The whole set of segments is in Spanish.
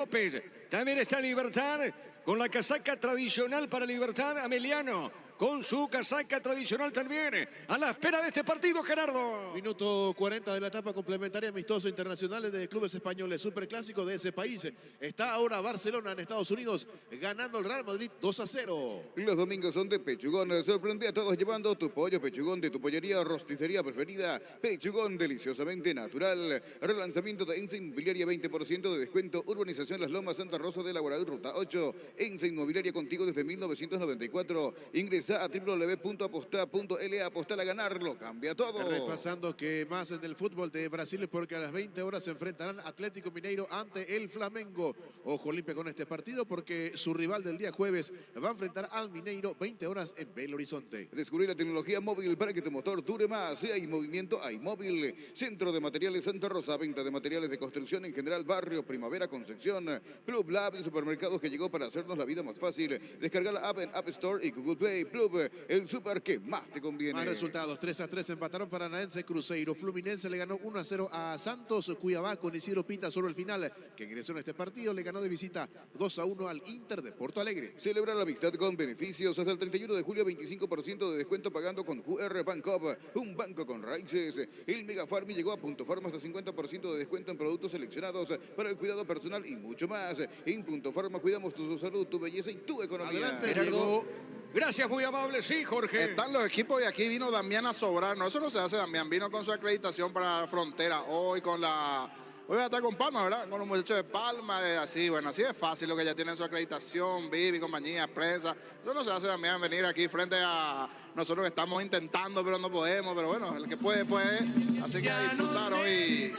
López. También está Libertad con la casaca tradicional para Libertad. Ameliano con su casaca tradicional también. A la espera de este partido, Gerardo. Minuto 40 de la etapa complementaria amistoso internacionales de clubes españoles. Superclásico de ese país. Está ahora Barcelona en Estados Unidos ganando el Real Madrid 2-0. Los domingos son de pechugón. Sorprende a todos llevando tu pollo pechugón de tu pollería o rosticería preferida. Pechugón deliciosamente natural. Relanzamiento de Ensa Inmobiliaria, 20% de descuento. Urbanización Las Lomas, Santa Rosa de la Guaraí, Ruta 8. Ensa Inmobiliaria contigo desde 1994. Ingresa a www.aposta.la. Apostar a ganarlo, cambia todo. Repasando que más en el fútbol de Brasil, porque a las 20 horas se enfrentarán Atlético Mineiro ante el Flamengo. Ojo limpio con este partido porque su rival del día jueves va a enfrentar al Mineiro 20 horas en Belo Horizonte. Descubrir la tecnología móvil para que tu motor dure más. Si hay movimiento, hay móvil. Centro de Materiales Santa Rosa, venta de materiales de construcción en general, Barrio Primavera, Concepción. Club Lab, el supermercado que llegó para hacernos la vida más fácil. Descarga la app en App Store y Google Play. Club, el super que más te conviene. Más resultados, 3-3 empataron Paranaense, Cruzeiro. Fluminense le ganó 1-0 a Santos. Cuiabá con Isidro Pita sobre el final, que ingresó en este partido, le ganó de visita 2-1 al Inter de Porto Alegre. Celebra la amistad con beneficios. Hasta el 31 de julio, 25% de descuento pagando con QR Bancoop, un banco con raíces. El Mega Farmi llegó a Punto Farma hasta 50% de descuento en productos seleccionados para el cuidado personal y mucho más. En Punto Farma cuidamos tu salud, tu belleza y tu economía. Adelante, Gerardo. Gracias, muy amable. Sí, Jorge. Están los equipos y aquí vino Damián a sobrar. No, eso no se hace, Damián. Vino con su acreditación para Frontera. Hoy con la... Hoy va a estar con Palma, ¿verdad? Con los muchachos de Palma, así, bueno, así es fácil lo que ya tienen su acreditación, Vivi, compañía, prensa. Eso no se hace, Damián, venir aquí frente a nosotros que estamos intentando, pero no podemos. Pero bueno, el que puede, puede. Así que a disfrutar hoy.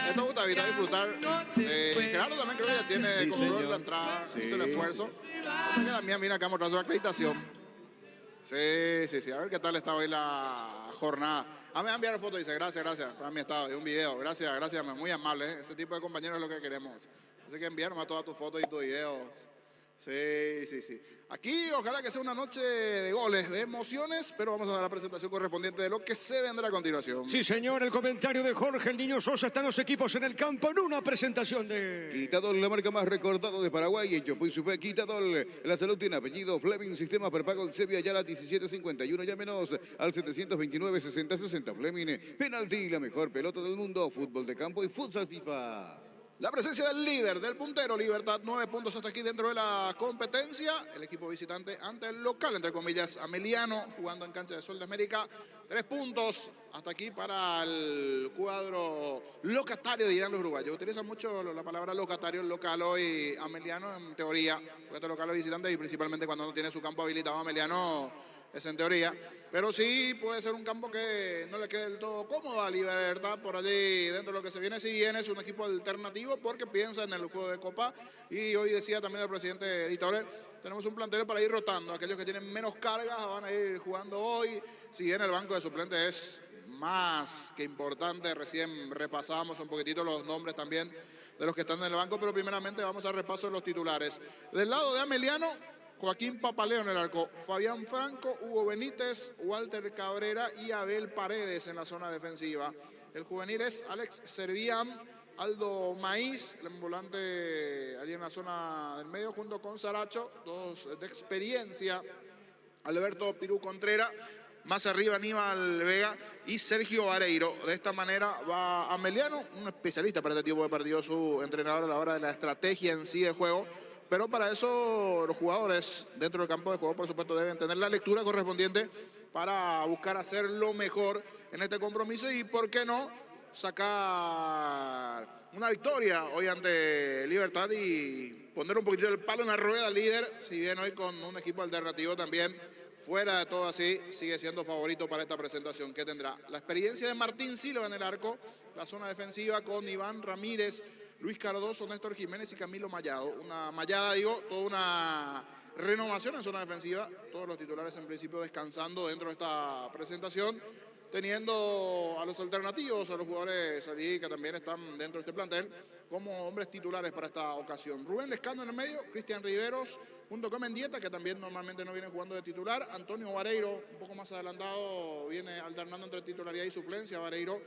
Esto gusta disfrutar. Gerardo también creo que ya tiene control la entrada, hizo el esfuerzo. Así que Damián viene acá a mostrar su acreditación. Sí. A ver qué tal está hoy la jornada. A mí me enviaron fotos, dice, gracias, para mi estado, y un video, gracias, muy amable, ¿eh? Ese tipo de compañeros es lo que queremos. Así que enviarme todas tus fotos y tus videos. Sí. Aquí ojalá que sea una noche de goles, de emociones, pero vamos a dar la presentación correspondiente de lo que se vendrá a continuación. Sí, señor, el comentario de Jorge el Niño Sosa. Están los equipos en el campo en una presentación de... Quitadol, la marca más recordada de Paraguay. En Chopuy Supé, Quitadol. La salud tiene apellido. Fleming, sistema prepago Exebia, Yala 1751. Llámenos al 729-6060. Fleming, penalti, la mejor pelota del mundo. Fútbol de campo y futsal FIFA. La presencia del líder, del puntero, Libertad, 9 puntos hasta aquí dentro de la competencia. El equipo visitante ante el local, entre comillas, Ameliano, jugando en cancha de Sol de América. 3 puntos hasta aquí para el cuadro locatario, dirán los uruguayos. Utilizan mucho la palabra locatario, local hoy Ameliano en teoría, porque este local es visitante y principalmente cuando no tiene su campo habilitado Ameliano. Es en teoría, pero sí puede ser un campo que no le quede del todo cómodo a Libertad por allí dentro de lo que se viene. Si bien es un equipo alternativo porque piensa en el juego de Copa y hoy decía también el presidente Editore, tenemos un plantel para ir rotando. Aquellos que tienen menos cargas van a ir jugando hoy. Si bien el banco de suplentes es más que importante, recién repasamos un poquitito los nombres también de los que están en el banco, pero primeramente vamos a repaso los titulares. Del lado de Ameliano, Joaquín Papaleo en el arco, Fabián Franco, Hugo Benítez, Walter Cabrera y Abel Paredes en la zona defensiva. El juvenil es Alex Servián, Aldo Maíz, el volante allí en la zona del medio, junto con Saracho, dos de experiencia, Alberto Pirú Contreras, más arriba Aníbal Vega y Sergio Vareiro. De esta manera va Ameliano, un especialista para este tipo de partidos, su entrenador a la hora de la estrategia en sí de juego. Pero para eso los jugadores dentro del campo de juego, por supuesto, deben tener la lectura correspondiente para buscar hacer lo mejor en este compromiso y, ¿por qué no?, sacar una victoria hoy ante Libertad y poner un poquito el palo en la rueda al líder, si bien hoy con un equipo alternativo también, fuera de todo así, sigue siendo favorito para esta presentación que tendrá. La experiencia de Martín Silva en el arco, la zona defensiva con Iván Ramírez, Luis Cardoso, Néstor Jiménez y Camilo Mayado. Una Mayada, toda una renovación en zona defensiva. Todos los titulares en principio descansando dentro de esta presentación, teniendo a los alternativos, a los jugadores allí que también están dentro de este plantel, como hombres titulares para esta ocasión. Rubén Lescano en el medio, Cristian Riveros, junto con Mendieta, que también normalmente no viene jugando de titular. Antonio Vareiro, un poco más adelantado, viene alternando entre titularidad y suplencia. Vareiro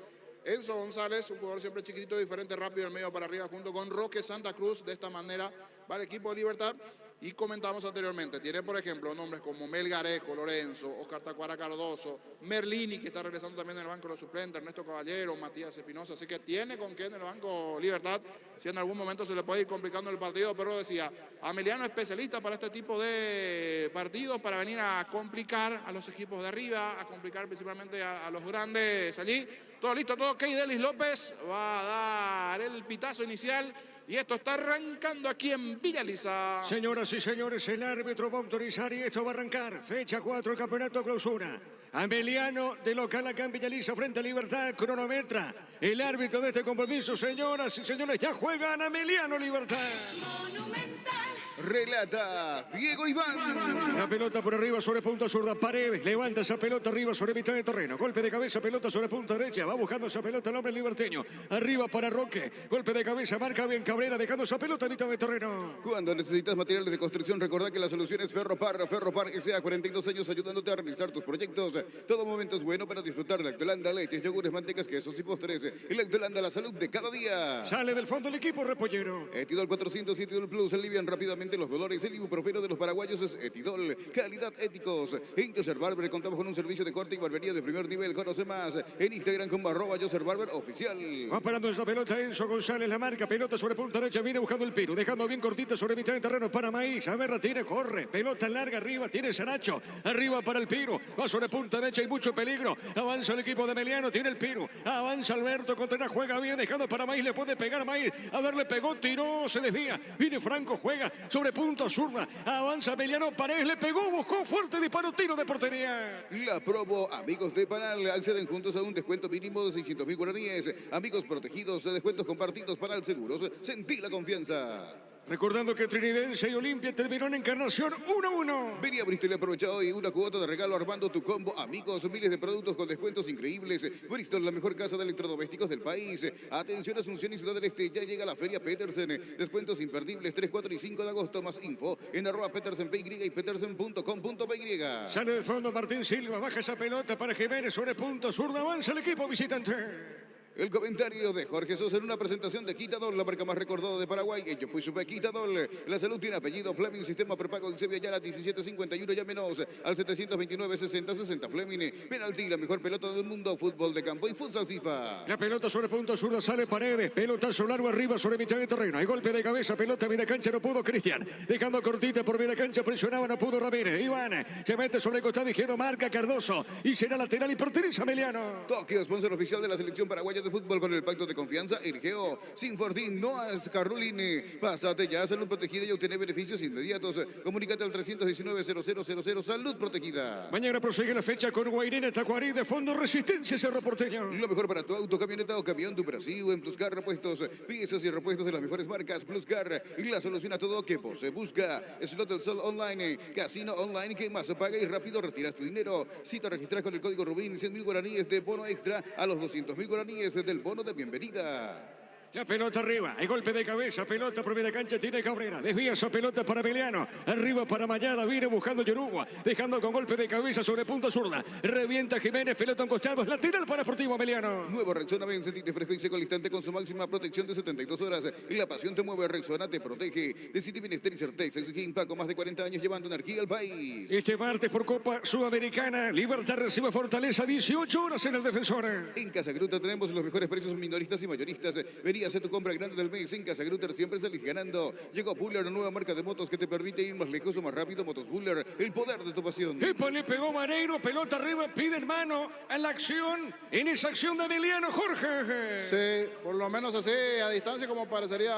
Enzo González, un jugador siempre chiquitito, diferente, rápido, del medio para arriba, junto con Roque Santa Cruz. De esta manera va el equipo de Libertad. Y comentamos anteriormente, tiene por ejemplo nombres como Melgarejo, Lorenzo, Oscar Tacuara Cardoso, Merlini, que está regresando también en el banco de los suplentes, Ernesto Caballero, Matías Espinosa, así que tiene con qué en el banco Libertad, si en algún momento se le puede ir complicando el partido, pero decía, Ameliano especialista para este tipo de partidos, para venir a complicar a los equipos de arriba, a complicar principalmente a los grandes allí. Todo listo, todo ok, Delis López va a dar el pitazo inicial. Y esto está arrancando aquí en Villaliza. Señoras y señores, el árbitro va a autorizar y esto va a arrancar. Fecha 4, el campeonato clausura. Ameliano de local acá en Villaliza frente a Libertad, cronometra. El árbitro de este compromiso, señoras y señores, ya juegan Ameliano Libertad. Monumental. Relata Diego Iván. La pelota por arriba sobre punta zurda, Paredes, levanta esa pelota arriba sobre mitad de terreno. Golpe de cabeza, pelota sobre punta derecha, va buscando esa pelota el hombre liberteño. Arriba para Roque, golpe de cabeza, marca bien Cabrera, dejando esa pelota a mitad de terreno. Cuando necesitas materiales de construcción, recordá que la solución es Ferropar. Ferropar S.A. 42 años ayudándote a realizar tus proyectos. Todo momento es bueno para disfrutar de Lactolanda, leches, yogures, mantecas, quesos y postres. Y Lactolanda, la salud de cada día. Sale del fondo el equipo repollero. Etidol 400 y Etidol Plus alivian rápidamente los dolores. El ibuprofeno de los paraguayos es Etidol. Calidad éticos. En Joser Barber contamos con un servicio de corte y barbería de primer nivel. Conoce más en Instagram como @Joser Barber oficial. Va parando esa pelota Enzo González, la marca, pelota sobre punta derecha, viene buscando el Piru, dejando bien cortita sobre mitad de terreno para Maíz. A ver, la tiene, corre, pelota larga arriba, tiene Saracho, arriba para el Piru, va sobre punta derecha, hay mucho peligro. Avanza el equipo de Meliano, tiene el Piru, avanza Alberto, Contreras juega bien, dejando para Maíz, le puede pegar Maíz. A ver, le pegó, tiró, se desvía, viene Franco, juega sobre punta zurda, avanza Meliano, Paredes, le pegó, buscó fuerte disparo, tiro de portería. La probo, amigos de Panal, acceden juntos a un descuento mínimo de 600.000 guaraníes. Amigos protegidos, descuentos compartidos Panal Seguros. Sentí la confianza. Recordando que Trinidense y Olimpia terminaron en Encarnación 1-1. Vení a Bristol y aprovecha hoy una cuota de regalo armando tu combo. Amigos, miles de productos con descuentos increíbles. Bristol, la mejor casa de electrodomésticos del país. Atención, Asunción y Ciudad del Este, ya llega la Feria Petersen. Descuentos imperdibles 3, 4 y 5 de agosto. Más info en @PetersenPY y petersen.com.py. Sale de fondo Martín Silva, baja esa pelota para Jiménez sobre punto zurda, avanza el equipo visitante. El comentario de Jorge Sosa en una presentación de Quitadol, la marca más recordada de Paraguay. Ellos pues supe Quitadol. La salud tiene apellido Fleming, sistema prepago en Sevilla Yala 1751, llámenos al 729-6060 Fleming. Penalti, la mejor pelota del mundo, fútbol de campo y futsal FIFA. La pelota sobre punto zurda, sale Paredes, pelotazo largo arriba sobre mitad de terreno. Hay golpe de cabeza, pelota media cancha, no pudo Cristian. Dejando cortita por media cancha, presionaba, no pudo Ramírez. Iván se mete sobre el costado izquierdo, marca Cardoso y será lateral y porteriza Meliano. Tokio, sponsor oficial de la selección paraguaya de fútbol con el pacto de confianza. Ergeo, Sin Fortín, Noas Carrulini. Pásate ya, salud protegida y obtener beneficios inmediatos. Comunícate al 319-0000, salud protegida. Mañana prosigue la fecha con Guairene Tacuarí de Fondo Resistencia Cerro Porteño. Lo mejor para tu auto, camioneta o camión, tu Brasil en Pluscar Repuestos. Piezas y repuestos de las mejores marcas. Pluscar y la solución a todo que se busca. Slot del Sol Online, casino online que más paga y rápido retiras tu dinero. Si te registras con el código Rubín, 100.000 guaraníes de bono extra a los 200.000 guaraníes del bono de bienvenida. La pelota arriba, hay golpe de cabeza, pelota por media cancha, tiene Cabrera, desvía esa pelota para Meliano, arriba para Mayada, viene buscando Yorugua, dejando con golpe de cabeza sobre punta zurda, revienta Jiménez, pelota en costados, lateral para Sportivo Meliano. Nuevo Rexona, ven, sentite fresco y seco al instante con su máxima protección de 72 horas. Y la pasión te mueve, Rexona te protege. Decide bienestar y certeza, exige Impaco, más de 40 años llevando energía al país. Este martes por Copa Sudamericana, Libertad recibe Fortaleza, 18 horas en el Defensor. En Casa Gruta tenemos los mejores precios minoristas y mayoristas. Vení a hacer tu compra grande del mes en Casa Grutter, siempre salís ganando. Llegó Buller, una nueva marca de motos que te permite ir más lejos o más rápido. Motos Buller, el poder de tu pasión. Epa, le pegó Mareiro, pelota arriba, piden mano en la acción, en esa acción de Emiliano Jorge. Sí, por lo menos así, a distancia como parecería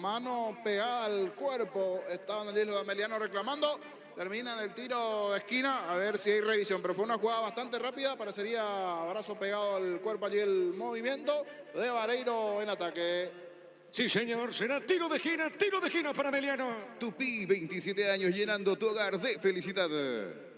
mano pegada al cuerpo. Estaba en el hilo de Emiliano reclamando. Termina en el tiro de esquina, a ver si hay revisión. Pero fue una jugada bastante rápida, parecería brazo pegado al cuerpo allí el movimiento de Vareiro en ataque. Sí, señor, será tiro de esquina para Emiliano. Tupí, 27 años llenando tu hogar de felicidad.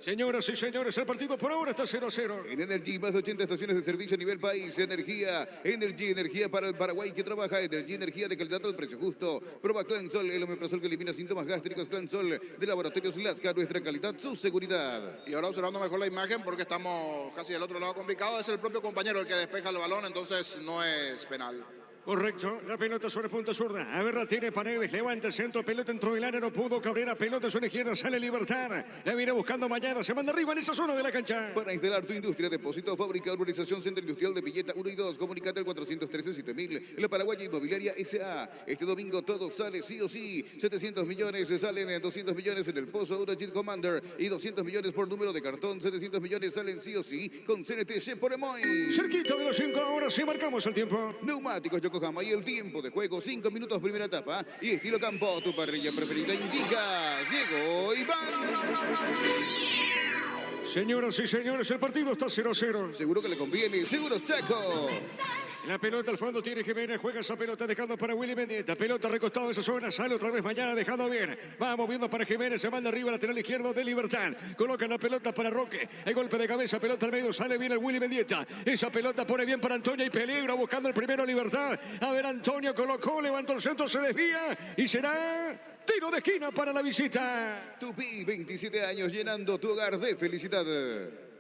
Señoras y señores, el partido por ahora está 0-0. En Energy, más de 80 estaciones de servicio a nivel país. Energía para el Paraguay que trabaja. Energía de calidad al precio justo. Prueba Clansol, el omeprazol que elimina síntomas gástricos. Clansol de Laboratorios Lasca, nuestra calidad, su seguridad. Y ahora observando mejor la imagen porque estamos casi del otro lado complicado. Es el propio compañero el que despeja el balón, entonces no es penal. Correcto, la pelota sobre punta zurda. A ver, la tiene Paredes, levanta el centro, pelota entró el área, no pudo. Cabrera, pelota sobre izquierda, sale Libertad. La viene buscando mañana, se manda arriba en esa zona de la cancha. Para instalar tu industria, depósito, fábrica, urbanización, centro industrial de Villeta 1 y 2. Comunicate al 413-7000. La Paraguaya Inmobiliaria S.A. Este domingo todo sale sí o sí. 700 millones salen, 200 millones en el pozo, una Jeep Commander y 200 millones por número de cartón. 700 millones salen sí o sí con CNTC por Emoy. Cerquita de los 5 horas, sí marcamos el tiempo. Neumáticos Yokohama y el tiempo de juego, 5 minutos primera etapa y estilo campo, tu parrilla preferida indica, llegó Iván. Señoras y señores, el partido está 0-0. Seguro que le conviene, Seguros Chaco. La pelota al fondo tiene Jiménez, juega esa pelota dejando para Willy Mendieta. Pelota recostado en esa zona, sale otra vez mañana dejando bien. Va moviendo para Jiménez, se manda arriba lateral izquierdo de Libertad. Coloca la pelota para Roque. El golpe de cabeza, pelota al medio, sale bien el Willy Mendieta. Esa pelota pone bien para Antonio y peligro buscando el primero Libertad. A ver, Antonio colocó, levantó el centro, se desvía y será tiro de esquina para la visita. Tupí, 27 años llenando tu hogar de felicidad.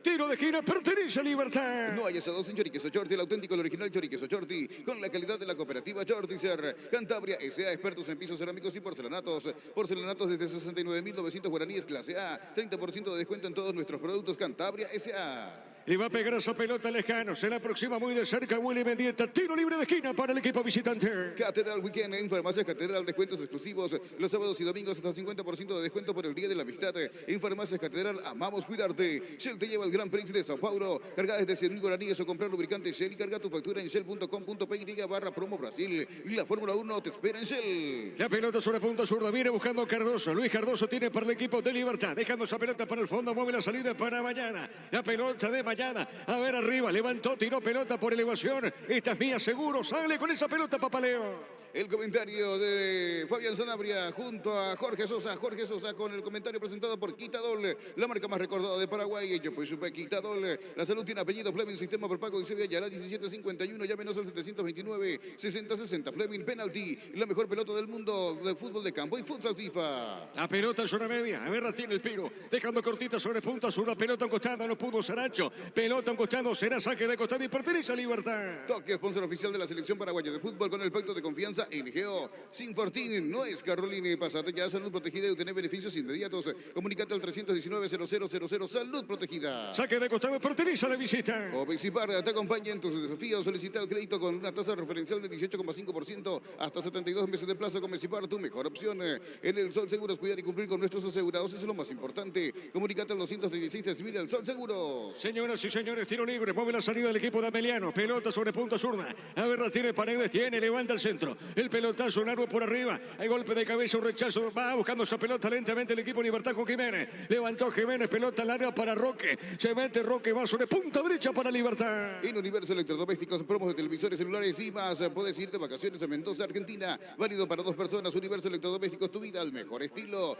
Tiro de esquina, pertenece a Libertad. No hay asados sin choriqueso Chorti, el auténtico, el original choriqueso Chorti, con la calidad de la cooperativa Chortizer. Cantabria S.A., expertos en pisos cerámicos y porcelanatos. Porcelanatos desde 69.900 guaraníes, clase A. 30% de descuento en todos nuestros productos. Cantabria S.A. Le va a pegar esa pelota lejano. Se la aproxima muy de cerca Willy Mendieta. Tiro libre de esquina para el equipo visitante. Catedral Weekend en Farmacias Catedral, descuentos exclusivos los sábados y domingos hasta 50% de descuento por el Día de la Amistad. En Farmacias Catedral, amamos cuidarte. Shell te lleva al Gran Prix de Sao Paulo. Carga desde 100.000 guaraníes o comprar lubricante Shell y carga tu factura en shell.com.py/Promo Brasil. Y la Fórmula 1 te espera en Shell. La pelota sobre punta zurda. Viene buscando Cardoso. Luis Cardoso tiene para el equipo de Libertad. Dejando esa pelota para el fondo. Mueve la salida para mañana. La pelota de mañana. A ver arriba. Levantó, tiró pelota por elevación. Esta es mía seguro. Sale con esa pelota Papaleo. El comentario de Fabián Sanabria junto a Jorge Sosa. Jorge Sosa con el comentario presentado por Quitadol, la marca más recordada de Paraguay. Yo pues supe Quitadol. La salud tiene apellido Fleming, sistema por pago y se ve Yara 1751. Llámenos al 729-6060. Fleming Penalty, la mejor pelota del mundo de fútbol de campo y futsal FIFA. La pelota en zona media. A ver, la tiene el Piro. Dejando cortita sobre punta sur. La pelota encostada. No pudo Saracho. Pelota encostado. Será saque de costado y pertenece a Libertad. Toque, sponsor oficial de la selección paraguaya de fútbol con el pacto de confianza NGO. Sin Fortín, no es Carolina. Pasate ya salud protegida y obtener beneficios inmediatos. Comunicate al 319-0000. Salud protegida. Saque de costado. Pertenece a la visita. Obexipar te acompaña en tus desafíos. Solicita el crédito con una tasa referencial de 18,5% hasta 72 meses de plazo. Con Obexipar, tu mejor opción. En el Sol Seguros, cuidar y cumplir con nuestros asegurados es lo más importante. Comunicate al 236-3000 al Sol Seguros. Señoras y señores, tiro libre. Mueve la salida del equipo de Ameliano. Pelota sobre punta zurda. A ver, la tiene Paredes. Tiene, levanta el centro. El pelotazo, un árbol por arriba. Hay golpe de cabeza, un rechazo. Va buscando esa pelota lentamente el equipo Libertad con Jiménez. Levantó Jiménez, pelota al área para Roque. Se mete Roque, va sobre punta derecha para Libertad. En Universo Electrodomésticos, promos de televisores, celulares y más. Puedes ir de vacaciones a Mendoza, Argentina. Válido para 2 personas. Universo Electrodomésticos, tu vida al mejor estilo.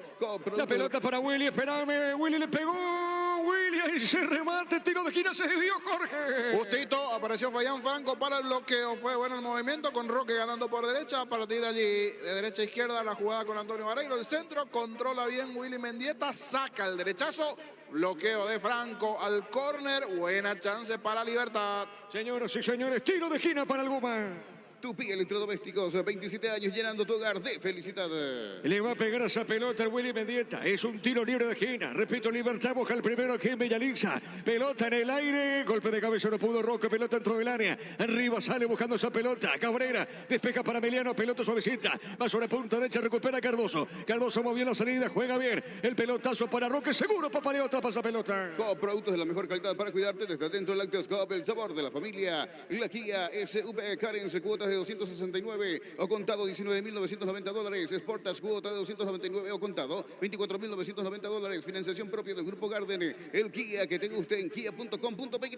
La pelota para Willy, espérame. Willy le pegó. Willy, ahí se remate. Tiro de esquina, se desvió Jorge. Justito, apareció Fayán Franco para el bloqueo. Fue bueno el movimiento con Roque ganando por derecha. A partir de allí, de derecha a izquierda, la jugada con Antonio Vareiro. El centro, controla bien Willy Mendieta. Saca el derechazo. Bloqueo de Franco al córner. Buena chance para Libertad. Señoras y señores, tiro de esquina para el Guma. Tupi Electrodomésticos, 27 años llenando tu hogar de felicidad. Le va a pegar esa pelota al Willy Mendieta. Es un tiro libre de esquina. Repito, Libertad busca el primero aquí en Villaliza. Pelota en el aire. Golpe de cabeza no pudo Roque. Pelota dentro del área. Arriba sale buscando esa pelota. Cabrera despeja para Emiliano. Pelota suavecita. Va sobre punta derecha. Recupera Cardoso. Cardoso movió la salida. Juega bien. El pelotazo para Roque. Seguro Papaleo atrapa esa pelota. Coop, productos de la mejor calidad para cuidarte desde adentro. Lácteos Coop, el sabor de la familia. La Kia SV Carens, cuotas cuotas de $269 o contado $19.990. Sportas cuota de $299 o contado $24.990. Financiación propia del Grupo Garden. El Kia que te guste en kia.com.py.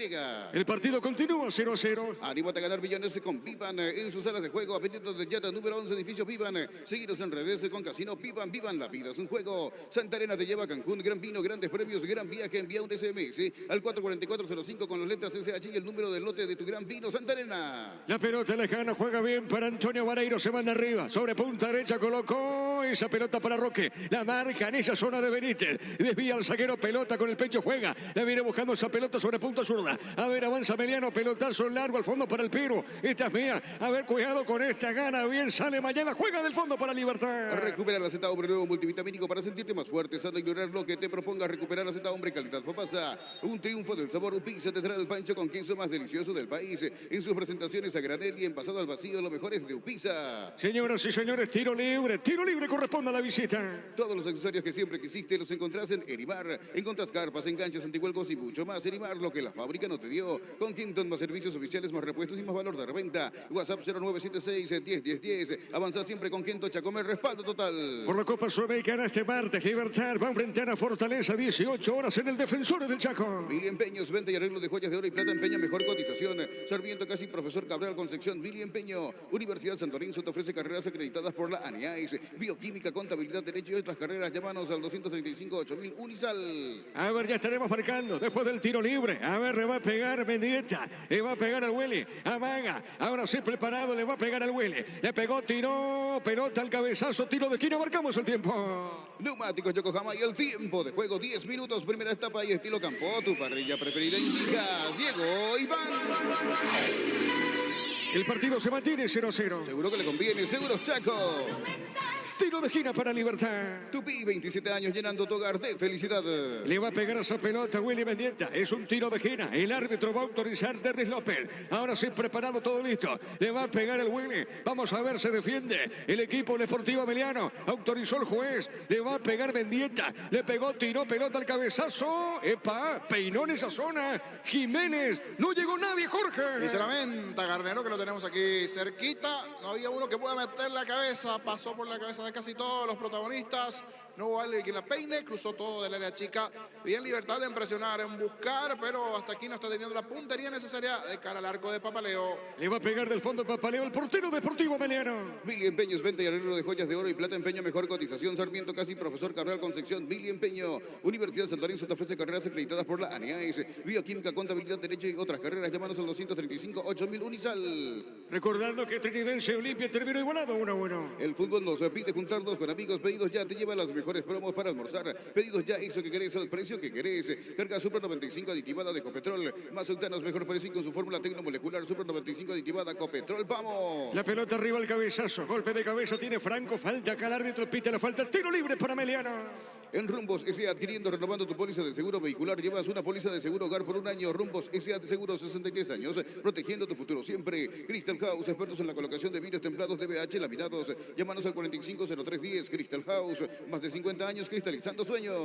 El partido continúa 0-0. Anímate a ganar millones con Vivan en sus salas de juego. Avenida de Yata, número 11, edificio Vivan. Seguiros en redes con Casino Vivan. Vivan, la vida es un juego. Santa Elena te lleva a Cancún. Gran vino, grandes premios, gran viaje. Envía un SMS al 44405 con las letras SH y el número del lote de tu gran vino, Santa Elena. La pelota lejana juega bien para Antonio Vareiro. Se manda arriba. Sobre punta derecha colocó esa pelota para Roque. La marca en esa zona de Benítez. Desvía al zaguero. Pelota con el pecho juega. La viene buscando esa pelota sobre punta zurda. A ver, avanza Meliano. Pelotazo largo al fondo para el Piru. Esta es mía. A ver, cuidado con esta. Gana bien. Sale mañana. Juega del fondo para Libertad. Recupera la Z Hombre nuevo multivitamínico para sentirte más fuerte. Sano ignorar lo que te proponga. Recuperar la Z Hombre calidad papasa. Un triunfo del sabor. Pizza te trae el pancho con queso más delicioso del país. En sus presentaciones a granel y envasado al vacío. Lo mejor es de Upisa. Señoras y señores, tiro libre. Tiro libre corresponde a la visita. Todos los accesorios que siempre quisiste los encontrás en Erimar. Encontrás carpas, enganches, antihuelcos y mucho más. Erimar, lo que la fábrica no te dio. Con Quinton, más servicios oficiales, más repuestos y más valor de reventa. WhatsApp 0976-101010. Avanza siempre con Quinto Chacomé. Respaldo total. Por la Copa Sudamericana este martes, Libertad va a enfrentar a Fortaleza 18 horas en el Defensores del Chaco. Billy Empeños, venta y arreglo de joyas de oro y plata. Empeña mejor cotización. Sarmiento Casi Profesor Cabral Concepción. Billy Empeño. Universidad Santo Lorenzo te ofrece carreras acreditadas por la ANIAIS. Bioquímica, contabilidad, derecho y otras carreras. Llámanos al 235-8000 Unisal. A ver, ya estaremos marcando después del tiro libre. A ver, le va a pegar Mendieta. Le va a pegar al Willy. Amaga. Ahora sí preparado, le va a pegar al Willy. Le pegó, tiró. Pelota al cabezazo. Tiro de esquina. Marcamos el tiempo. Neumáticos Yokohama y el tiempo de juego 10 minutos. Primera etapa y estilo campo. Tu parrilla preferida indica Diego Iván. El partido se mantiene 0-0. Seguro que le conviene. Seguros Chaco. Tiro de esquina para Libertad. Tupi, 27 años llenando tu hogar de felicidad. Le va a pegar a esa pelota Willy Mendieta. Es un tiro de esquina. El árbitro va a autorizar Derris López. Ahora sí, preparado, todo listo. Le va a pegar el Willy. Vamos a ver, se defiende. El equipo Deportivo Emiliano. Autorizó el juez. Le va a pegar Mendieta. Le pegó, tiró pelota al cabezazo. Epa, peinó en esa zona. Jiménez. No llegó nadie, Jorge. Y se lamenta Garnero, que lo tenemos aquí cerquita. No había uno que pueda meter la cabeza. Pasó por la cabeza de casi todos los protagonistas. No hubo alguien que la peine, cruzó todo del área chica. Bien Libertad en presionar, en buscar, pero hasta aquí no está teniendo la puntería necesaria de cara al arco de Papaleo. Le va a pegar del fondo Papaleo, el portero Deportivo Emiliano. Billy Empeños, venta y arreglo de joyas de oro y plata. Empeño mejor cotización. Sarmiento Casi Profesor Cabral Concepción. Billy Empeño. Universidad Santo Lorenzo te ofrece carreras acreditadas por la ANIAIS. Bioquímica, contabilidad, derecho y otras carreras. Llámanos al 235-8000 Unisal. Recordando que Trinidense Olimpia terminó igualado 1-1. El fútbol nos pide juntarnos con amigos. Pedidos ya te lleva las mejores promos para almorzar. Pedidos ya, eso que querés al precio que querés. Carga Super 95 aditivada de Copetrol. Más octanos, mejor precio con su fórmula tecnomolecular. Super 95 aditivada Copetrol. ¡Vamos! La pelota arriba al cabezazo. Golpe de cabeza tiene Franco. Falta acá el árbitro. Pita la falta. Tiro libre para Emiliano. En Rumbos S.A. adquiriendo, renovando tu póliza de seguro vehicular, llevas una póliza de seguro hogar por un año. Rumbos S.A. de seguro 63 años, protegiendo tu futuro siempre. Crystal House, expertos en la colocación de vidrios templados de BH laminados. Llámanos al 450310. Crystal House, más de 50 años cristalizando sueños.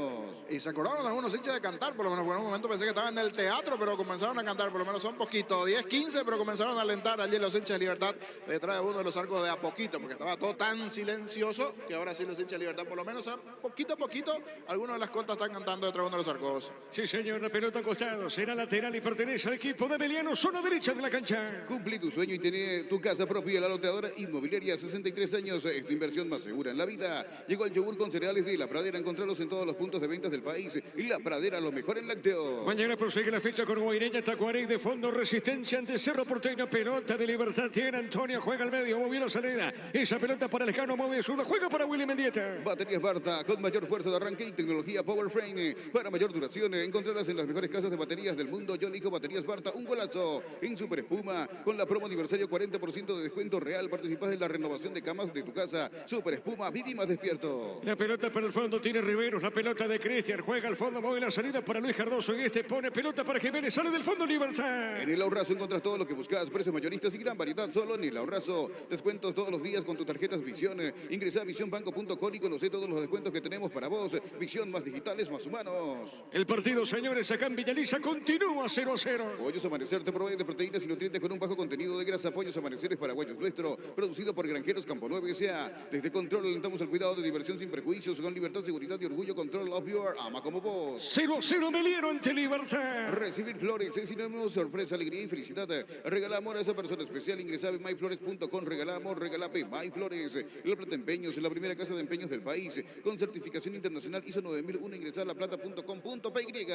Y se acordaron algunos hinchas de cantar, por lo menos por un momento pensé que estaban en el teatro, pero comenzaron a cantar, por lo menos son poquito, 10, 15, pero comenzaron a alentar allí los hinchas de Libertad detrás de uno de los arcos de a poquito, porque estaba todo tan silencioso que ahora sí los hinchas de Libertad, por lo menos poquito a poquito, algunos de las cotas están cantando detrás de uno de los arcos. Sí, señor, la pelota a costado. Será lateral y pertenece al equipo de Emiliano, zona derecha de la cancha. Cumplí tu sueño y tener tu casa propia. La loteadora inmobiliaria, 63 años, es tu inversión más segura en la vida. Llegó el yogur con cereales de La Pradera. Encontrarlos en todos los puntos de ventas del país. Y La Pradera, lo mejor en lácteos. Mañana prosigue la fecha con Guaireña, Tacuarey de fondo, Resistencia ante Cerro Porteño. Pelota de Libertad tiene Antonio, juega al medio, movió la salida. Esa pelota para Lejano, mueve de zurda, juega para Willy Mendieta. Baterías Barta, con mayor fuerza de arranque y tecnología Power Frame. Para mayor duración, encontrarlas en las mejores casas de baterías del mundo. Yo elijo Baterías Barta, un golazo. En Super Espuma, con la promo aniversario, 40% de descuento real. Participas en la renovación de camas de tu casa. Super Espuma, viví más despierto. La pelota para el fondo tiene Riveros, la pelota de Cristian, juega al fondo, mueve la salida para Luis Cardoso y este pone pelota para Jiménez, sale del fondo Libertad. En el Ahorrazo encuentras todo lo que buscas, precios mayoristas y gran variedad solo en el Ahorrazo. Descuentos todos los días con tus tarjetas Visión. Ingresa a visionbanco.com y conoce todos los descuentos que tenemos para vos. Visión más digitales, más humanos. El partido, señores, acá en Villaliza continúa 0-0. Pollos Amanecer te provee de proteínas y nutrientes con un bajo contenido de grasa. Pollos Amaneceres paraguayos nuestro, producido por Granjeros Campo 9 S.A. Desde Control alentamos el cuidado de diversión sin prejuicios, con libertad, seguridad y orgullo. Control of your ama como vos. 0-0 Meliano ante Libertad. Recibir flores es sinónimo de sorpresa, alegría y felicidad. Regala amor a esa persona especial. Ingresa en myflores.com. Regala amor, regala MyFlores. La Plata Empeños, la primera casa de empeños del país, con certificación internacional ISO 9001. Ingresa a laplata.com.py.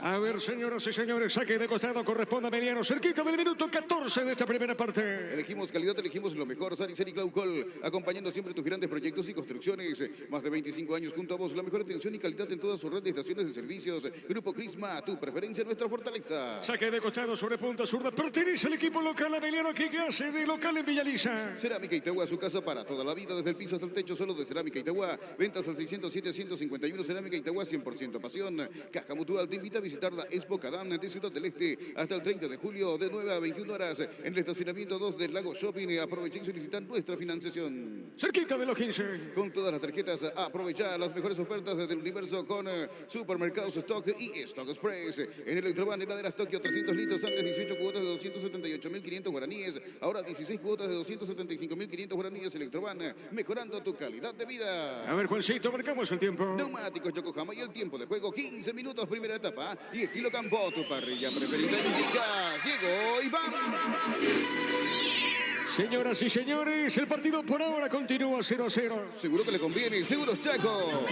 A ver, señoras y señores, saque de costado corresponde a Meliano, cerquita del minuto 14 de esta primera parte. Elegimos calidad, elegimos lo mejor. Sanicel y Claucol, acompañando siempre tus grandes proyectos y construcciones. Más de 25 años junto a vos, la mejor atención y calidad en toda su red de estaciones de servicios. Grupo Crisma, tu preferencia, nuestra fortaleza. Saque de costado sobre punta zurda, pertenece al equipo local a Meliano, que hace de local en Villaliza. Cerámica Itagua, su casa para toda la vida, desde el piso hasta el techo, solo de Cerámica Itagua. Ventas al 607-151, Cerámica Itagua, 100% pasión. Caja Mutual te invita a visitar la Expo Cadán de Ciudad del Este hasta el 30 de julio, de 9 a 21 horas, en el estacionamiento 2 del Lago Shopping. Aprovechen y solicitan nuestra financiación. Cerquita de los 15. Con todas las tarjetas, aprovecha las mejores ofertas del universo con Supermercados Stock y Stock Express. En Electroban, heladeras Tokio, 300 litros, antes 18 cuotas de 278.500 guaraníes, ahora 16 cuotas de 275.500 guaraníes. Electroban, mejorando tu calidad de vida. A ver, Juancito, marcamos el tiempo. Neumáticos Yokohama y el tiempo de juego, 15 minutos, primera etapa. Y estilo campo, tu parrilla preferida indica. Llegó y vamos. Señoras y señores, el partido por ahora continúa 0-0. Seguro que le conviene, Seguros Chaco.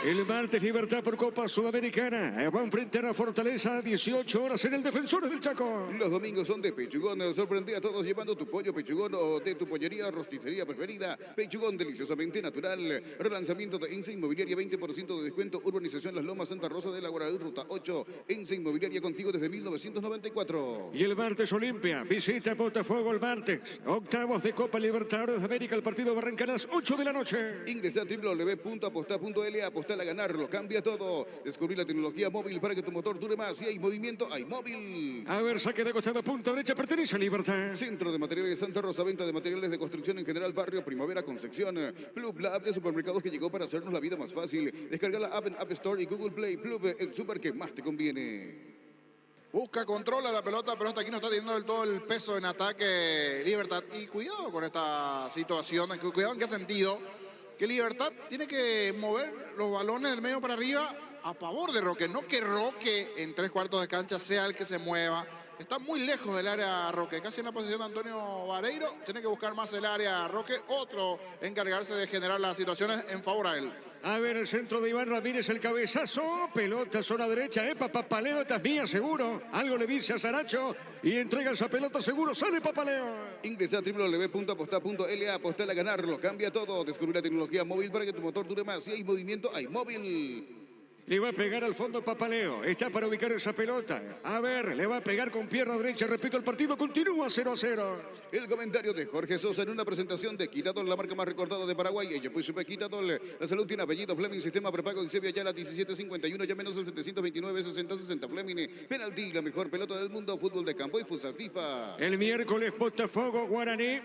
El martes, Libertad por Copa Sudamericana. Va a enfrentar a Fortaleza a 18 horas en el Defensores del Chaco. Los domingos son de Pechugón. Sorprende a todos llevando tu pollo Pechugón o de tu pollería o rosticería preferida. Pechugón, deliciosamente natural. Relanzamiento de Ense Inmobiliaria, 20% de descuento. Urbanización Las Lomas, Santa Rosa de la Guaraú, Ruta 8. Ense Inmobiliaria, contigo desde 1994. Y el martes, Olimpia visita Botafogo el martes. Octavos de Copa Libertadores de América. El partido va a arrancar a las 8 de la noche. Ingresa a www.apostar.l. Apostar a ganarlo. Cambia todo. Descubrir la tecnología móvil para que tu motor dure más. Si hay movimiento, hay móvil. A ver, saque de costado, punta derecha, pertenece a Libertad. Centro de Materiales Santa Rosa. Venta de materiales de construcción en general. Barrio Primavera, Concepción. Plub, la app de supermercados que llegó para hacernos la vida más fácil. Descarga la app en App Store y Google Play. Plub, el super que más te conviene. Busca, controla la pelota, pero hasta aquí no está teniendo del todo el peso en ataque Libertad. Y cuidado con esta situación, cuidado en qué sentido, que Libertad tiene que mover los balones del medio para arriba a favor de Roque, no que Roque en 3/4 de cancha sea el que se mueva. Está muy lejos del área Roque, casi en la posición de Antonio Vareiro. Tiene que buscar más el área Roque, otro encargarse de generar las situaciones en favor a él. A ver, el centro de Iván Ramírez, el cabezazo, pelota zona derecha, Papaleo, esta es mía seguro. Algo le dice a Saracho y entrega esa pelota seguro, sale Papaleo. Ingresa a www.apostar.la, apostar a ganarlo, cambia todo. Descubrir la tecnología móvil para que tu motor dure más. Si hay movimiento, hay móvil. Le va a pegar al fondo Papaleo. Está para ubicar esa pelota. A ver, le va a pegar con pierna derecha. Repito, el partido continúa 0-0. El comentario de Jorge Sosa en una presentación de Quitadol, la marca más recordada de Paraguay. Ella pues supe Quitadol. La salud tiene apellido Fleming, sistema prepago en Sevilla, ya la 1751, ya menos el 729-60-60 Fleming. Penalti, la mejor pelota del mundo, fútbol de campo y futsal FIFA. El miércoles Botafogo Guaraní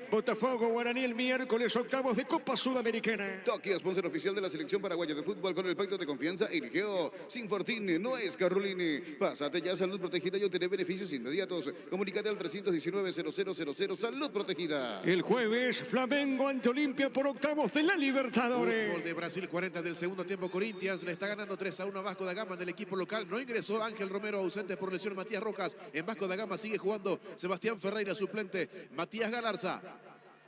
el miércoles, octavos de Copa Sudamericana. Toki, sponsor oficial de la selección paraguaya de fútbol con el pacto de confianza, eligió Sin Fortín, no es Carolini. Pásate ya, salud protegida y obtener beneficios inmediatos. Comunícate al 319-0000, salud protegida. El jueves, Flamengo ante Olimpia por octavos de la Libertadores. Fútbol de Brasil, 40 del segundo tiempo. Corinthians le está ganando 3-1 a Vasco da Gama del equipo local. No ingresó Ángel Romero, ausente por lesión. Matías Rojas. En Vasco da Gama sigue jugando Sebastián Ferreira, suplente. Matías Galarza.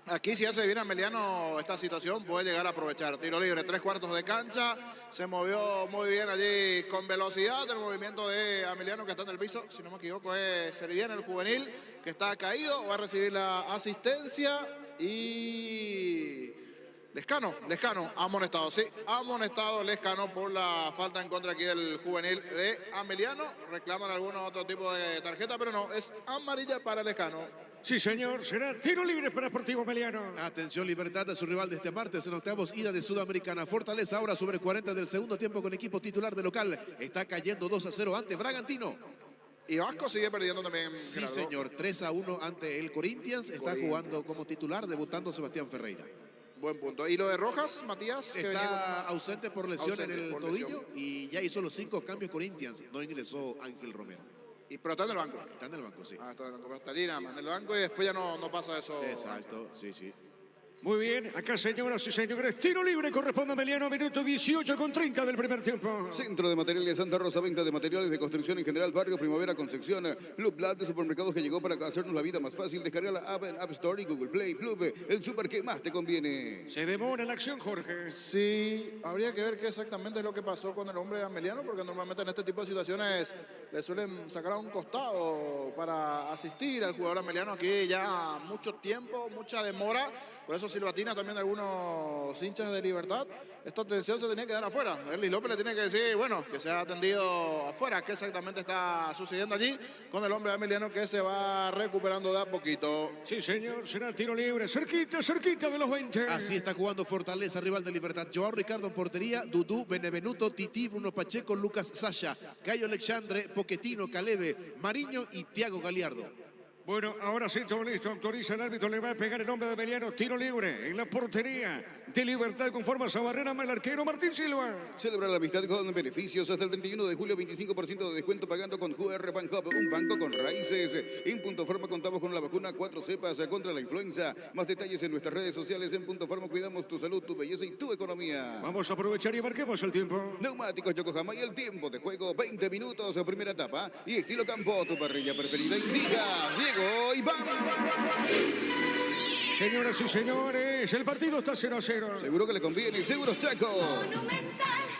Aquí si hace bien a Meliano esta situación puede llegar a aprovechar. Tiro libre, 3/4 de cancha. Se movió muy bien allí con velocidad. El movimiento de Ameliano que está en el piso, si no me equivoco, es Servién, el juvenil, que está caído. Va a recibir la asistencia y... Lescano, amonestado, sí, amonestado Lescano por la falta en contra aquí del juvenil de Ameliano. Reclaman algún otro tipo de tarjeta, pero no, es amarilla para Lescano. Sí, señor, será tiro libre para Sportivo Meliano. Atención, Libertad a su rival de este martes en octavos, ida de Sudamericana. Fortaleza ahora sobre 40 del segundo tiempo con equipo titular de local. Está cayendo 2-0 ante Bragantino. Y Vasco sigue perdiendo también. Sí, Gerardo. señor, 3-1 ante el Corinthians. Está jugando como titular, debutando Sebastián Ferreira. Buen punto. ¿Y lo de Rojas, Matías? Que venía Está con- ausente por lesión ausente en el por tobillo lesión. y ya hizo los 5 cambios Corinthians. No ingresó Ángel Romero. Pero está en el banco. Está en el banco, sí. Está en el banco. Pero está allí nada más en el banco y después ya no pasa eso. Exacto, sí, sí. Muy bien, acá señoras y señores, tiro libre corresponde a Emiliano, minuto 18:30 del primer tiempo. Centro de Materiales Santa Rosa, venta de materiales de construcción en general, Barrio Primavera, Concepción. Club Blad de supermercados que llegó para hacernos la vida más fácil. Descarga la app en App Store y Google Play. Club, el super que más te conviene. Se demora la acción, Jorge. Sí, habría que ver qué exactamente es lo que pasó con el hombre de Ameliano, porque normalmente en este tipo de situaciones le suelen sacar a un costado para asistir al jugador Ameliano. Aquí ya mucho tiempo, mucha demora. Por eso silbatina también de algunos hinchas de Libertad. Esta atención se tenía que dar afuera. Erlis López le tiene que decir, bueno, que se ha atendido afuera. ¿Qué exactamente está sucediendo allí con el hombre de Ameliano que se va recuperando de a poquito? Sí, señor, será tiro libre, cerquita de los 20. Así está jugando Fortaleza, rival de Libertad. Joao Ricardo en portería, Dudú, Benevenuto, Tití, Bruno Pacheco, Lucas Sasha, Cayo Alexandre, Poquetino, Calebe, Mariño y Tiago Galiardo. Bueno, ahora sí, todo listo. Autoriza el árbitro, le va a pegar el hombre de Emiliano. Tiro libre en la portería de Libertad con forma barrera, el arquero Martín Silva. Celebra la amistad con beneficios hasta el 31 de julio, 25% de descuento pagando con QR Banco, un banco con raíces. En Punto Farma contamos con la vacuna 4 cepas contra la influenza. Más detalles en nuestras redes sociales. En Punto Farma cuidamos tu salud, tu belleza y tu economía. Vamos a aprovechar y marquemos el tiempo. Neumáticos Yokohama y el tiempo de juego, 20 minutos, primera etapa. Y estilo campo, tu parrilla preferida indica Diego Iván. Señoras y señores, el partido está 0-0. Seguro que le conviene, seguro Chaco.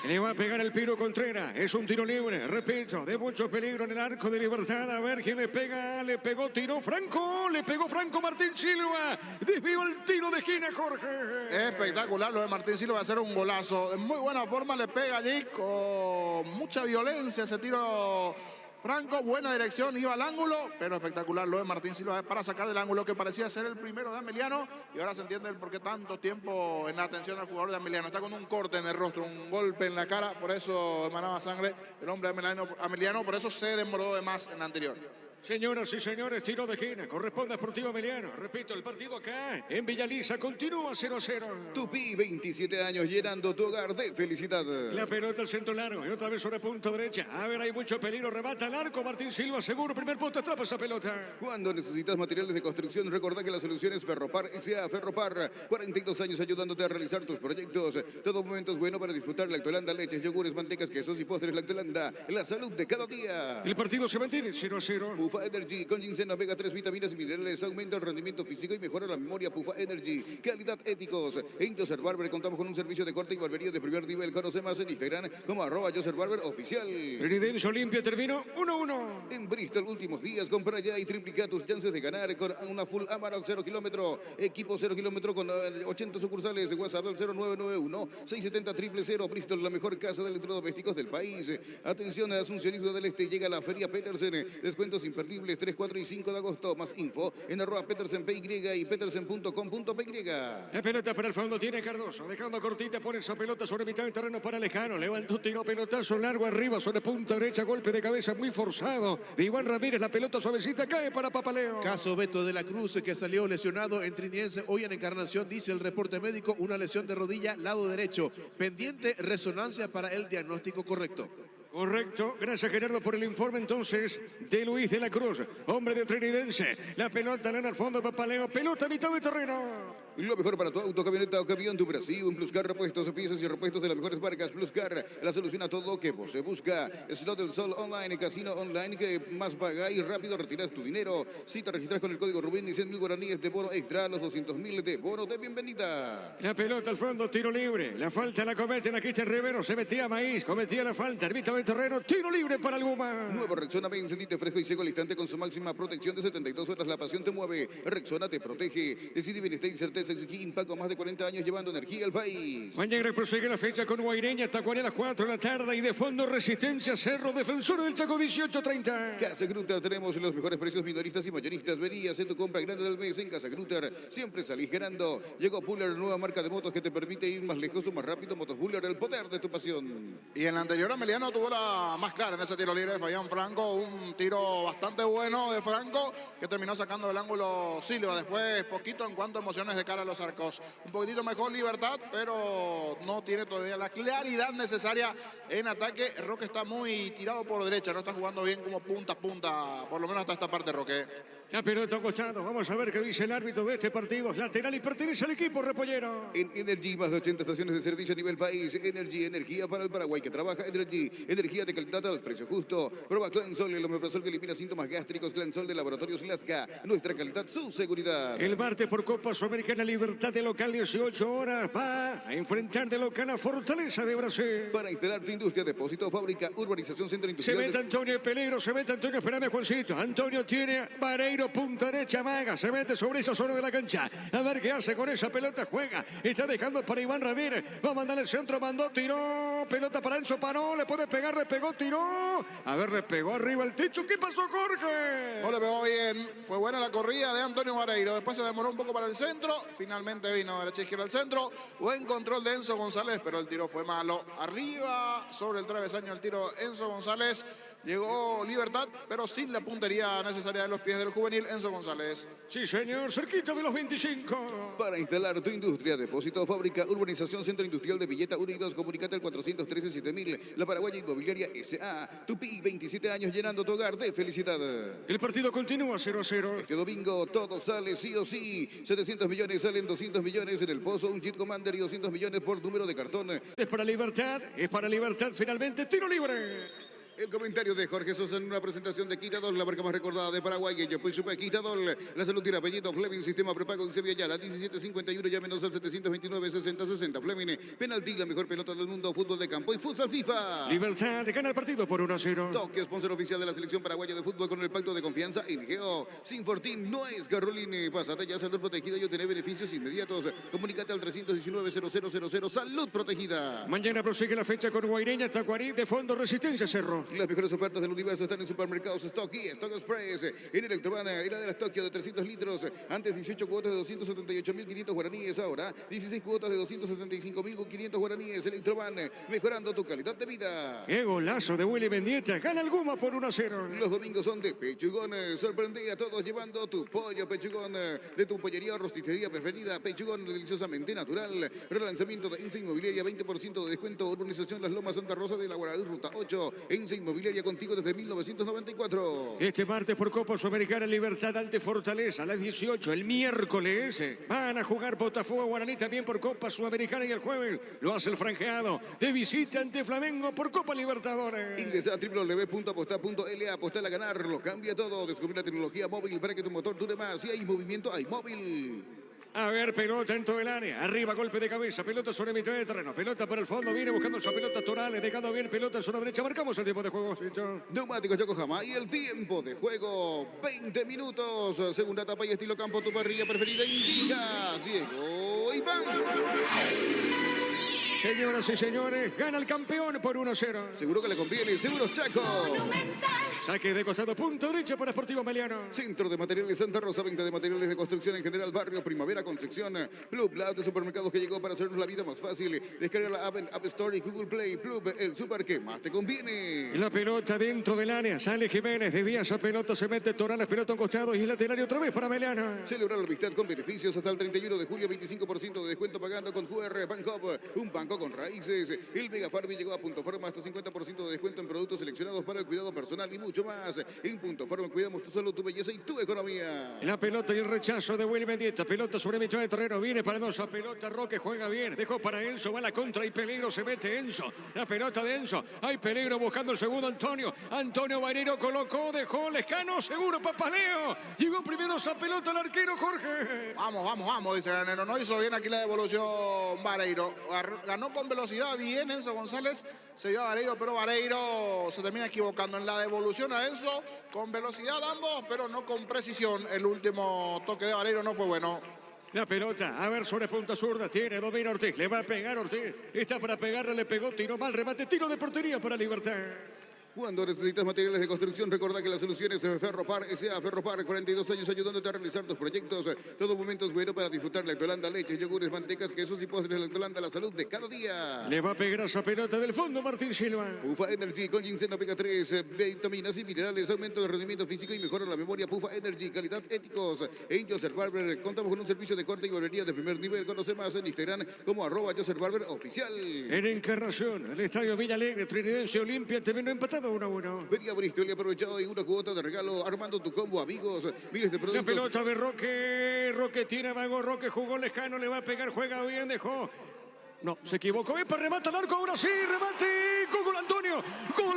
Le va a pegar el Piro Contreras. Es un tiro libre, repito, de mucho peligro en el arco de Libertad. A ver quién le pega. Le pegó, tiró Franco. Le pegó Franco Martín Silva. Desvió el tiro de esquina, Jorge. Espectacular lo de Martín Silva, va a ser un golazo. De muy buena forma le pega allí con mucha violencia ese tiro. Franco, buena dirección, iba al ángulo, pero espectacular lo de Martín Silva para sacar del ángulo que parecía ser el primero de Ameliano. Y ahora se entiende el por qué tanto tiempo en la atención al jugador de Ameliano. Está con un corte en el rostro, un golpe en la cara, por eso emanaba sangre el hombre de Ameliano, por eso se demoró de más en la anterior. Señoras y señores, tiro de esquina. Corresponde a Sportivo Emiliano. Repito, el partido acá en Villaliza continúa 0-0. Tupi, 27 años, llenando tu hogar de felicidad. La pelota al centro largo y otra vez sobre punto derecha. A ver, hay mucho peligro. Rebata el arco. Martín Silva seguro. Primer punto, atrapa esa pelota. Cuando necesitas materiales de construcción, recordá que la solución es Ferropar S.A. Ferropar, 42 años ayudándote a realizar tus proyectos. Todo momento es bueno para disfrutar Lactolanda, leches, yogures, mantecas, quesos y postres Lactolanda. La salud de cada día. El partido se mantiene 0-0. Pufa Energy con ginseng, omega 3, vitaminas y minerales, aumenta el rendimiento físico y mejora la memoria. Pufa Energy, calidad éticos. En Joseph Barber contamos con un servicio de corte y barbería de primer nivel. Conoce más en Instagram como @JosephBarberOficial. Trinidad Olimpia terminó 1-1. En Bristol, últimos días, compra ya y triplica tus chances de ganar con una full Amarok 0 kilómetro. Equipo 0 kilómetro con 80 sucursales. WhatsApp al 0991-670-000. Bristol, la mejor casa de electrodomésticos del país. Atención, a Asunción del Este llega la Feria Petersen. Descuentos imperdibles 3, 4 y 5 de agosto. Más info en @PetersenPY y petersen.com.py. La pelota para el fondo tiene Cardoso. Dejando cortita, pone esa pelota sobre mitad del terreno para Lejano. Levantó, tiró pelotazo largo arriba sobre punta derecha. Golpe de cabeza muy forzado de Iván Ramírez. La pelota suavecita cae para Papaleo. Caso Beto de la Cruz, que salió lesionado en Trinidense hoy en Encarnación, dice el reporte médico, una lesión de rodilla, lado derecho. Pendiente resonancia para el diagnóstico correcto. Correcto, gracias Gerardo por el informe entonces de Luis de la Cruz, hombre de Trinidense. La pelota lana al fondo, Papaleo, pelota a mitad de terreno. Lo mejor para tu auto, camioneta o camión, tu Brasil, un Pluscar, repuestos, piezas y repuestos de las mejores marcas. Pluscar, la solución a todo lo que vos se busca. Slot del Sol Online, casino online, que más paga y rápido retiras tu dinero. Si te registras con el código Rubén y 100.000 guaraníes de bono extra, los 200.000 de bono de bienvenida. La pelota al fondo, tiro libre. La falta la cometen aquí este Rivero. Se metía Maíz, cometía la falta. Ermita del terreno, tiro libre para el Guma. Nuevo Rexona, ven, sentite fresco y seco al instante con su máxima protección de 72 horas. La pasión te mueve. Rexona te protege. Decide bienestar y certeza. Exigí Impaco, más de 40 años llevando energía al país. Mañana prosigue la fecha con Guaireña, Tacuarí a las 4 de la tarde y de fondo Resistencia Cerro, Defensor del Chaco 18:30. Casa Grutter, tenemos los mejores precios minoristas y mayoristas. Verías en tu compra grande del mes en Casa Grutter. Siempre salís ganando. Llegó Puller, nueva marca de motos que te permite ir más lejos o más rápido. Motos Puller, el poder de tu pasión. Y en la anterior Ameliano tuvo la más clara en ese tiro libre de Fabián Franco. Un tiro bastante bueno de Franco que terminó sacando del ángulo Silva. Después poquito en cuanto a emociones de cada cara a los arcos. Un poquitito mejor Libertad, pero no tiene todavía la claridad necesaria en ataque. Roque está muy tirado por derecha, no está jugando bien como punta a punta, por lo menos hasta esta parte, Roque. La pelota costado. Vamos a ver qué dice el árbitro de este partido. Es lateral y pertenece al equipo repollero. En Energy, más de 80 estaciones de servicio a nivel país. Energy, energía para el Paraguay que trabaja. Energy, energía de calidad al precio justo. Prueba Clansol, el omeprazol que elimina síntomas gástricos. Clansol de Laboratorios Lasca. Nuestra calidad, su seguridad. El martes por Copa Sudamericana Libertad de local 18 horas. Va a enfrentar de local a Fortaleza de Brasil. Para instalar tu industria, depósito, fábrica, urbanización, centro Se industrial. mete Antonio en peligro, se mete Antonio, espérame Juancito. Antonio tiene Vareiro, punta derecha, maga, se mete sobre esa zona de la cancha. A ver qué hace con esa pelota, juega. Está dejando para Iván Ramírez. Va a mandar el centro, mandó, tiró. Pelota para Enzo, paró, le puede pegar, le pegó, tiró. A ver, le pegó arriba el techo. ¿Qué pasó, Jorge? No le pegó bien, fue buena la corrida de Antonio Vareiro. Después se demoró un poco para el centro, finalmente vino derecha izquierda al centro. Buen control de Enzo González, pero el tiro fue malo. Arriba, sobre el travesaño, el tiro Enzo González. Llegó Libertad, pero sin la puntería necesaria de los pies del juvenil Enzo González. Sí, señor, cerquita de los 25. Para instalar tu industria, depósito, fábrica, urbanización, centro industrial de Villeta Unidos, comunicate al 413-7000. La Paraguaya Inmobiliaria S.A. Tupi, 27 años llenando tu hogar de felicidad. El partido continúa 0-0. Este domingo todo sale sí o sí. 700 millones salen 200 millones en el pozo, un Jeep Commander y 200 millones por número de cartón. Es para Libertad, finalmente, tiro libre. El comentario de Jorge Sosa en una presentación de Quitadol, la marca más recordada de Paraguay. Ella pues supe Quitadol, la salud tiene apellido Fleming, sistema prepago en Sevilla, la 1751, llámenos al 729-6060. Fleming, penalti, la mejor pelota del mundo, fútbol de campo y futsal FIFA. Libertad gana el partido por 1-0. Tokio, sponsor oficial de la selección paraguaya de fútbol con el pacto de confianza en Geo. Sin Fortín no es Caroline. Pásate ya, salud protegida y obtener beneficios inmediatos. Comunícate al 319-0000, salud protegida. Mañana prosigue la fecha con Guaireña, Tacuarí, de fondo Resistencia Cerro. Las mejores ofertas del universo están en supermercados Stock y Stock Express. En Electrobana, heladeras Tokio de 300 litros. Antes 18 cuotas de 278.500 guaraníes. Ahora 16 cuotas de 275.500 guaraníes. Electroban, mejorando tu calidad de vida. ¡Qué golazo de Willy Mendieta! Gana el Guma por 1-0. Los domingos son de Pechugón. Sorprende a todos llevando tu pollo Pechugón de tu pollería o rosticería preferida. Pechugón, deliciosamente natural. Relanzamiento de Ensa Inmobiliaria, 20% de descuento. Urbanización Las Lomas, Santa Rosa de la Guaraí, Ruta 8. Ensa Inmobiliaria contigo desde 1994. Este martes por Copa Sudamericana Libertad ante Fortaleza a las 18. El miércoles van a jugar Botafogo Guaraní también por Copa Sudamericana y el jueves lo hace el franjeado de visita ante Flamengo por Copa Libertadores. Ingresa a www.apostar.la, apostar a ganar, lo cambia todo. Descubrir la tecnología móvil para que tu motor dure más. Si hay movimiento, hay móvil. A ver, pelota en todo el área. Arriba, golpe de cabeza. Pelota sobre mitad de terreno. Pelota para el fondo. Viene buscando su pelota Torales. Dejando bien pelota en zona derecha. Marcamos el tiempo de juego. Neumáticos Yokohama y el tiempo de juego. 20 minutos. Segunda etapa y estilo campo. Tu parrilla preferida indica Diego Iván. Señoras y señores, gana el campeón por 1-0. Seguro que le conviene. Seguros Chaco. Saque de costado, punto derecha para Sportivo Meliano. Centro de Materiales Santa Rosa, venta de materiales de construcción en general, barrio Primavera, Concepción. Plub, la app de supermercados que llegó para hacernos la vida más fácil. Descarga la app en App Store y Google Play. Plub, el super que más te conviene. La pelota dentro del área, sale Jiménez, desvía esa pelota, se mete Torales, pelota a un costado y el lateral y otra vez para Meliano. Celebrar la amistad con beneficios hasta el 31 de julio, 25% de descuento pagando con QR Bancoop, un banco con raíces. El Mega Farmi llegó a Punto Forma hasta 50% de descuento en productos seleccionados para el cuidado personal y mucho más. En Punto Forma cuidamos tu salud, tu belleza y tu economía. La pelota y el rechazo de Willy Mendieta. Pelota sobre mitad de terreno. Viene para Dosa. Pelota Roque juega bien. Dejó para Enzo. Va a la contra y peligro. Se mete Enzo. La pelota de Enzo. Hay peligro buscando el segundo Antonio. Antonio Vareiro colocó. Dejó Lescano. Seguro Papaleo. Llegó primero esa pelota al arquero Jorge. Vamos, dice Granero. No hizo bien aquí la devolución Vareiro. Ganó con velocidad bien Enzo González. Se dio a Vareiro, pero Vareiro se termina equivocando en la devolución a Enzo. Con velocidad ambos, pero no con precisión. El último toque de Vareiro no fue bueno. La pelota, a ver, sobre punta zurda, tiene, domina Ortiz, le va a pegar Ortiz, está para pegarle, le pegó, tiro mal, remate, tiro de portería para Libertad. Cuando necesitas materiales de construcción, recordá que la solución es Ferropar S.A. Ferropar, 42 años ayudándote a realizar tus proyectos. Todo momento es bueno para disfrutar Lactolanda, leches, yogures, mantecas, quesos y postres. Lactolanda, la salud de cada día. Le va a pegar a esa pelota del fondo Martín Silva. Pufa Energy con ginseng omega 3, vitaminas y minerales, aumento del rendimiento físico y mejora la memoria. Pufa Energy, calidad éticos. En Joseph Barber contamos con un servicio de corte y barbería de primer nivel. Conoce más en Instagram como @Joseph Barber oficial. En Encarnación, el estadio Villa Alegre, Trinidense Olimpia terminó empatado 1-1. Venía a Bristol y aprovechado y una cuota de regalo armando tu combo, amigos. Miles de La productos. pelota de Roque. Roque tiene vago. Roque jugó lejano. Le va a pegar. Juega bien. Dejó. No, se equivocó. Epa, remata el arco. Ahora sí. Remate. Gol Antonio. Gol.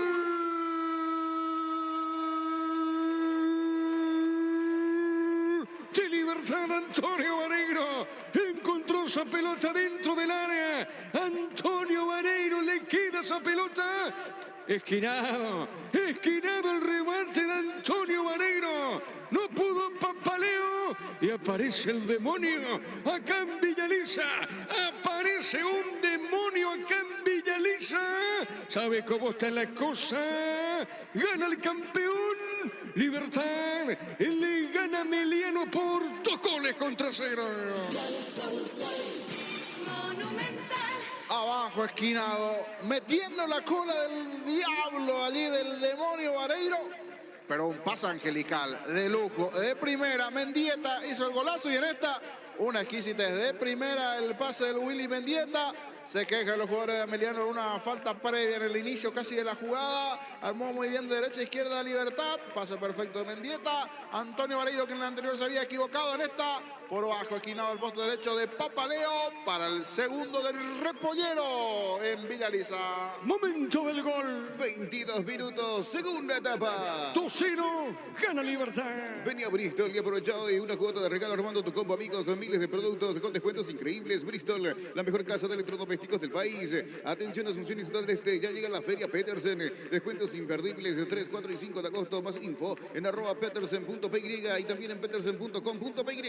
De Libertad, Antonio Vareiro. Encontró esa pelota dentro del área. Antonio Vareiro le queda esa pelota. Esquinado el remate de Antonio Vareiro. No pudo Papaleo y aparece el demonio acá en Villaliza. Aparece un demonio acá en Villaliza. ¿Sabe cómo está la cosa? Gana el campeón. Libertad. Le gana Meliano por 2-0. Abajo, esquinado, metiendo la cola del diablo allí, del demonio Vareiro. Pero un pase angelical, de lujo, de primera. Mendieta hizo el golazo y en esta, una exquisitez de primera, el pase del Willy Mendieta. Se quejan los jugadores de Ameliano de una falta previa en el inicio casi de la jugada. Armó muy bien de derecha a izquierda Libertad. Pase perfecto de Mendieta. Antonio Vareiro, que en la anterior se había equivocado, en esta por bajo, esquinado el poste derecho de Papaleo para el segundo del Repollero en Villaliza. Momento del gol. 22 minutos, segunda etapa. 2-0. Gana Libertad. Venía a Bristol y aprovechado y una cuota de regalo armando tu combo, amigos. Miles de productos con descuentos increíbles. Bristol, la mejor casa de electrodomésticos del país. Atención, Asunción y Ciudad del Este. Ya llega la Feria Petersen. Descuentos imperdibles de 3, 4 y 5 de agosto. Más info en @petersen.py y también en petersen.com.py.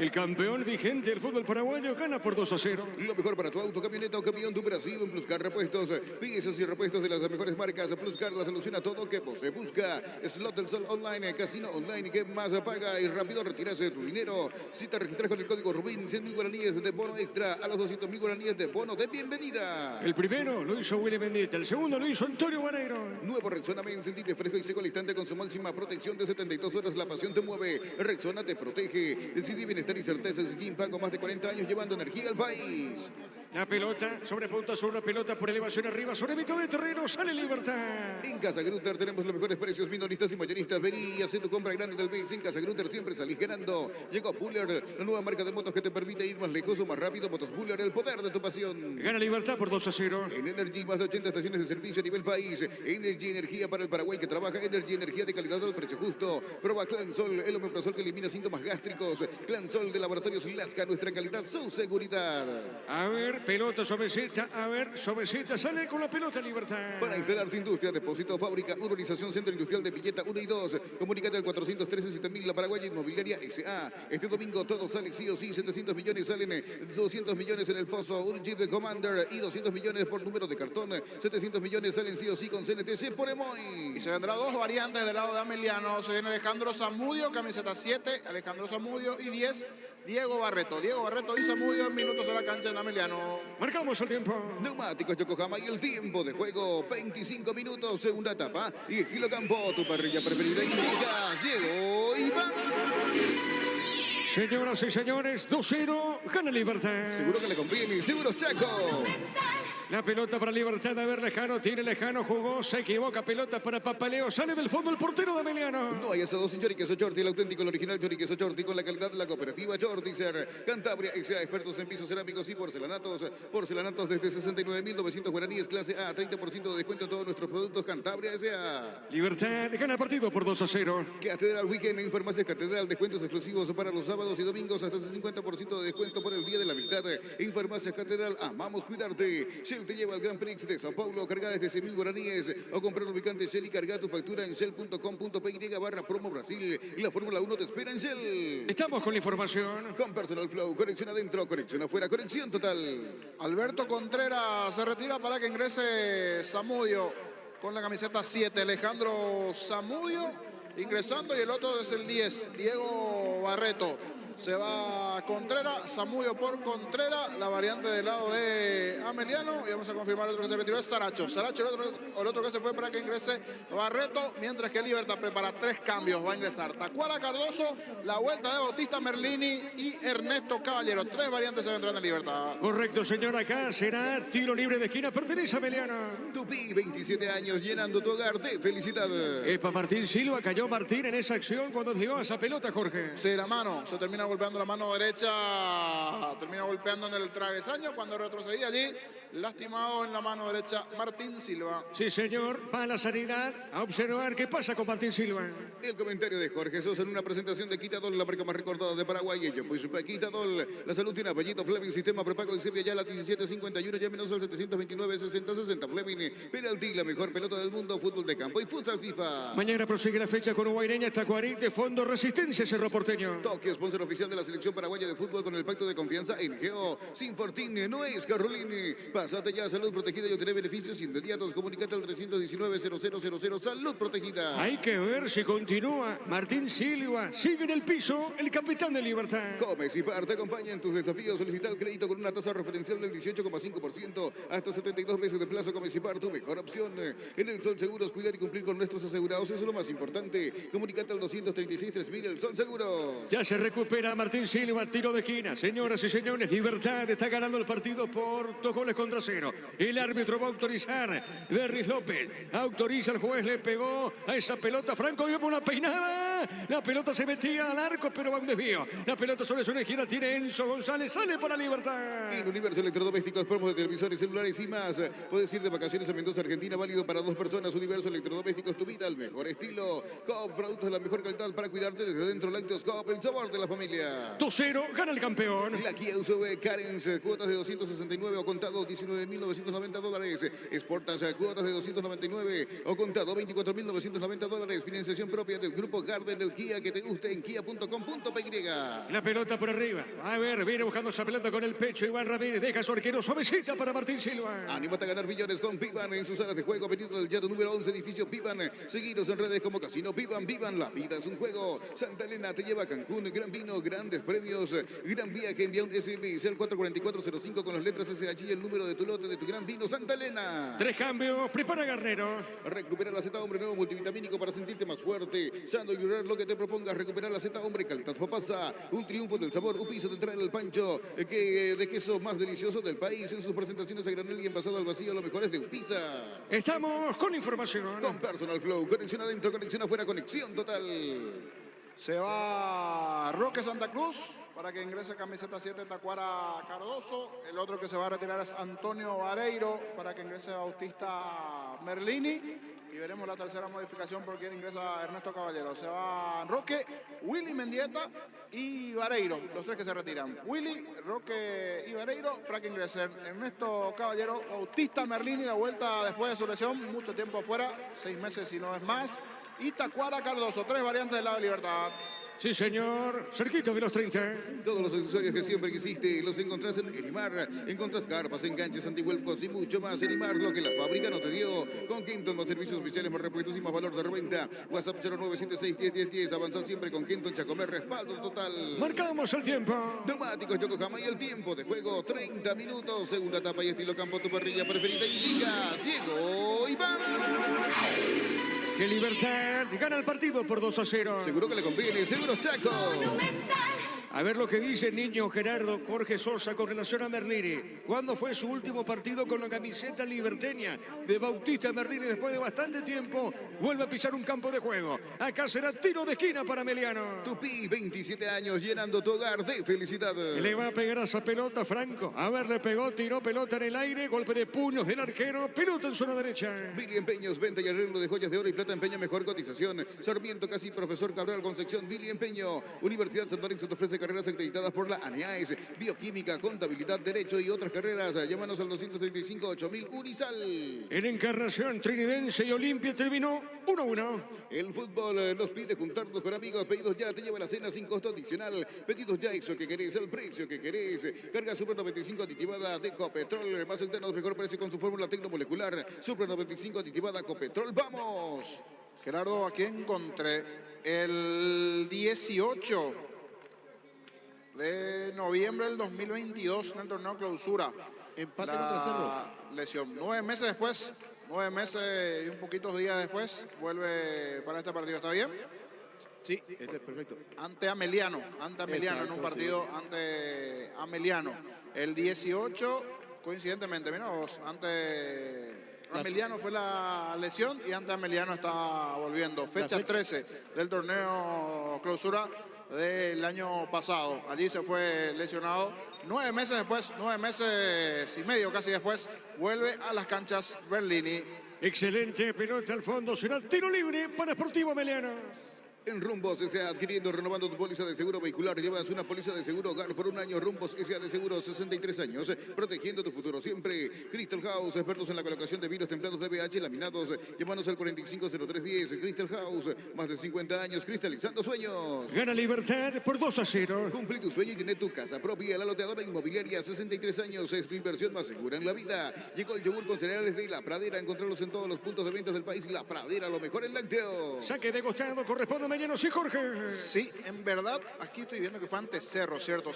El campeón vigente del fútbol paraguayo gana por 2-0. Lo mejor para tu auto, camioneta o camión, tu operativo en Pluscar Repuestos. Piezas y repuestos de las mejores marcas. Pluscar, la solución a todo que vos se busca. Slot del Sol Online, casino online, que más paga y rápido retiras tu dinero. Si te registras con el código Rubín, 100.000 guaraníes de bono extra a los 200.000 guaraníes de bono de bienvenida. El primero lo hizo Willy Mendieta, el segundo lo hizo Antonio Vareiro. Nuevo Rexona Men, sentirte fresco y seco al instante con su máxima protección de 72 horas. La pasión te mueve. Rexona te protege. Decidí bienestar y certeza. Skin Pago, más de 40 años llevando energía al país. La pelota sobre punta sur, la pelota por elevación arriba, sobre mitad de terreno, sale Libertad. En Casa Grutter tenemos los mejores precios, minoristas y mayoristas. Vení y haz tu compra grande del mes. En Casa Grutter siempre salís ganando. Llegó Buller, la nueva marca de motos que te permite ir más lejos o más rápido. Motos Buller, el poder de tu pasión. Gana Libertad por 2-0. En Energy, más de 80 estaciones de servicio a nivel país. Energy, energía para el Paraguay que trabaja. Energy, energía de calidad al precio justo. Proba Clansol, el omeprazol que elimina síntomas gástricos. Clansol de Laboratorios Lasca, nuestra calidad, su seguridad. A ver, pelota suavecita, a ver, suavecita, sale con la pelota Libertad. Para instalar tu industria, depósito, fábrica, urbanización, centro industrial de Villeta 1 y 2. Comunícate al 413-7000, la Paraguaya Inmobiliaria S.A. Este domingo todo sale sí o sí, 700 millones salen, 200 millones en el pozo, un Jeep de Commander y 200 millones por número de cartón. 700 millones salen sí o sí con CNTC por Emoy. Y se vendrá dos variantes del lado de Ameliano. Se viene Alejandro Zamudio, camiseta 7, Alejandro Zamudio, y 10, Diego Barreto. Diego Barreto y Zamudio en minutos a la cancha en Ameliano. Marcamos el tiempo. Neumáticos Yokohama y el tiempo de juego, 25 minutos, segunda etapa. Y estilo campo, tu parrilla preferida indica Diego Iván. Señoras y señores, 2-0, gana Libertad. Seguro que le conviene, seguro Chaco. La pelota para Libertad, a ver, Lejano, tiene Lejano, jugó, se equivoca, pelota para Papaleo, sale del fondo el portero de Ameliano. No hay asado sin choriqueso Chorti, el auténtico, el original choriqueso Chorti, con la calidad de la cooperativa Chortizer. Cantabria S.A., expertos en pisos cerámicos y porcelanatos. Porcelanatos desde 69.900 guaraníes, clase A, 30% de descuento en todos nuestros productos. Cantabria S.A. Libertad gana el partido por 2-0. Catedral Weekend en Farmacias Catedral, descuentos exclusivos para los sábados y domingos, hasta 50% de descuento por el Día de la Amistad. En Farmacias Catedral, amamos cuidarte. Shell te lleva al Grand Prix de Sao Paulo, carga desde 100.000 guaraníes, o comprar lubricante Shell y carga tu factura en shell.com.py/promo Brasil. Y la Fórmula 1 te espera en Shell. Estamos con la información. Con Personal Flow, conexión adentro, conexión afuera, conexión total. Alberto Contreras se retira para que ingrese Zamudio. con la camiseta 7, Alejandro Zamudio ingresando, y el otro es el 10, Diego Barreto. Se va Contreras, Zamudio por Contreras, la variante del lado de Ameliano. Y vamos a confirmar el otro que se retiró es Saracho. Saracho el otro que se fue para que ingrese Barreto, mientras que Libertad prepara 3 cambios. Va a ingresar Tacuara Cardoso, la vuelta de Bautista Merlini y Ernesto Caballero. 3 variantes se vendrán en Libertad. Correcto, señor. Acá será tiro libre de esquina. Pertenece a Ameliano. Tupí, 27 años, llenando tu hogar de felicidad. Epa, Martín Silva. Cayó Martín en esa acción cuando dio esa pelota, Jorge. Sí, la mano. Se termina golpeando la mano derecha. Termina golpeando en el travesaño cuando retrocedía allí. Lastimado en la mano derecha Martín Silva. Sí, señor. Va a la sanidad a observar qué pasa con Martín Silva. El comentario de Jorge Sosa en una presentación de Quitadol, la marca más recordada de Paraguay. Ello, pues Quitadol, la salud tiene apellido Fleming, sistema prepago y sepia ya la 1751, ya menos al 729-6060. Fleming, penalti, la mejor pelota del mundo, fútbol de campo y futsal FIFA. Mañana prosigue la fecha con Guaireña, Tacuarí, de Fondo Resistencia, Cerro Porteño. Tokio, sponsor oficial de la selección paraguaya de fútbol con el pacto de confianza en Geo. Sin Fortín, no es Carolini. Pásate ya a Salud Protegida y obtener beneficios inmediatos. Comunicate al 319-0000. Salud Protegida. Hay que ver si continúa Martín Silva. Sigue en el piso el capitán de Libertad. Comex y Par te acompaña en tus desafíos. Solicita el crédito con una tasa referencial del 18,5%. Hasta 72 meses de plazo. Comex y Par, tu mejor opción. En el Sol Seguros, cuidar y cumplir con nuestros asegurados. Eso es lo más importante. Comunicate al 236-3000. El Sol Seguros. Ya se recupera Martín Silva, tiro de esquina. Señoras y señores, Libertad está ganando el partido por 2-0. El árbitro va a autorizar. Derris López autoriza al juez, le pegó a esa pelota. Franco dio por una peinada. La pelota se metía al arco, pero va un desvío. La pelota sobre su esquina tiene Enzo González. Sale para Libertad. En Universo Electrodomésticos, promos de televisores, celulares y más. Puedes ir de vacaciones a Mendoza, Argentina, válido para 2 personas. Universo Electrodomésticos, tu vida al mejor estilo. Coop, productos de la mejor calidad para cuidarte desde dentro. Lácteos Coop, el sabor de la familia. 2-0, gana el campeón. La Kia USV Carens, cuotas de 269 o contado $19.990. Exportas cuotas de 299 o contado $24.990. Financiación propia del grupo Garden del Kia, que te guste en kia.com.py. La pelota por arriba. A ver, viene buscando esa pelota con el pecho. Iván Ramírez deja su arquero suavecita para Martín Silva. Anímate a ganar millones con Vivan en sus salas de juego. Avenida del Llano número 11, edificio Vivan. Seguiros en redes como Casino Vivan. Vivan, la vida es un juego. Santa Elena te lleva a Cancún. Gran vino, grandes premios, gran viaje. Envía un SMS al 44405 con las letras SH y el número de tu lote de tu gran vino Santa Elena. 3 cambios, prepara Garnero. Recupera la Z Hombre Nuevo multivitamínico para sentirte más fuerte, sano y durar lo que te propongas. Recuperar la Z Hombre calidad pasa. Un triunfo del sabor. Upiza te trae el pancho de queso más delicioso del país. En sus presentaciones a granel y envasado al vacío, lo mejor es de Upiza. Estamos con información. Con Personal Flow, conexión adentro, conexión afuera, conexión total. Se va Roque Santa Cruz para que ingrese camiseta 7 Tacuara Cardoso. El otro que se va a retirar es Antonio Vareiro para que ingrese Bautista Merlini. Y veremos la tercera modificación por quien ingresa Ernesto Caballero. Se va Roque, Willy Mendieta y Vareiro, los 3 que se retiran. Willy, Roque y Vareiro para que ingresen Ernesto Caballero, Bautista Merlini, la vuelta después de su lesión, mucho tiempo afuera, 6 meses si no es más. Y Tacuara Cardoso, 3 variantes del lado de Libertad. Sí, señor. Cerquito de los 30. Todos los accesorios que siempre quisiste los encontrás en Elimar. Encontrás carpas, enganches, antihuelcos y mucho más. Elimar, lo que la fábrica no te dio. Con Kenton, más servicios oficiales, más repuestos y más valor de reventa. WhatsApp 0976-101010. Avanzar siempre con Kenton Chacomer. Respaldo total. Marcamos el tiempo. Neumáticos Yokohama y el tiempo de juego 30 minutos. Segunda etapa y estilo campo, tu parrilla preferida indica Diego Iván. Que Libertad gana el partido por 2-0. Seguro que le conviene, Seguros Chaco. A ver lo que dice el niño Gerardo Jorge Sosa con relación a Merlini. ¿Cuándo fue su último partido con la camiseta liberteña de Bautista Merlini? Después de bastante tiempo, vuelve a pisar un campo de juego. Acá será tiro de esquina para Meliano. Tupí, 27 años, llenando tu hogar de felicidad. Le va a pegar a esa pelota Franco. A ver, le pegó, tiró pelota en el aire, golpe de puños del arquero, pelota en zona derecha. Billy Empeños, venta y arreglo de joyas de oro y plata, empeña mejor cotización. Sarmiento, casi profesor Cabral Concepción, Billy Empeño. Universidad San Lorenzo te ofrece carreras acreditadas por la ANEAES, bioquímica, contabilidad, derecho y otras carreras. Llámanos al 235-8000 Unisal. En Encarnación, Trinidense y Olimpia terminó 1-1. El fútbol nos pide juntarnos con amigos. Pedidos ya, te lleva la cena sin costo adicional. Pedidos ya, eso que querés, el precio que querés. Carga Super 95 aditivada de Copetrol. Más octanos, mejor precio con su fórmula tecnomolecular. Super 95 aditivada Copetrol. ¡Vamos! Gerardo, aquí encontré el 18 de noviembre del 2022 en el torneo clausura. Empate contra Cerro. Lesión. 9 meses después, 9 meses y un poquitos días después, vuelve para este partido. ¿Está bien? Sí, este es perfecto. Ante Ameliano Exacto, en un partido sí. ante Ameliano. El 18, coincidentemente, mira vos, ante Ameliano fue la lesión y ante Ameliano está volviendo. Fecha 13 del torneo clausura del año pasado. Allí se fue lesionado. 9 meses después, 9 meses y medio casi después, vuelve a las canchas Berlini. Excelente pelota al fondo. Será el tiro libre para Sportivo Ameliano. En Rumbos S.A. adquiriendo, renovando tu póliza de seguro vehicular. Llevas una póliza de seguro hogar por un año. Rumbos S.A. de seguro 63 años, protegiendo tu futuro siempre. Crystal House, expertos en la colocación de vidrios templados de BH laminados. Llámanos al 450310. Crystal House, más de 50 años cristalizando sueños. Gana Libertad por 2-0. Cumplí tu sueño y tener tu casa propia. La loteadora inmobiliaria, 63 años, es tu inversión más segura en la vida. Llegó el yogur con cereales de La Pradera. Encontrarlos en todos los puntos de ventas del país. La Pradera, lo mejor en lácteos. Saque de costado, corresponde Mañana, sí, Jorge. Sí, en verdad, aquí estoy viendo que fue ante Cerro, cierto.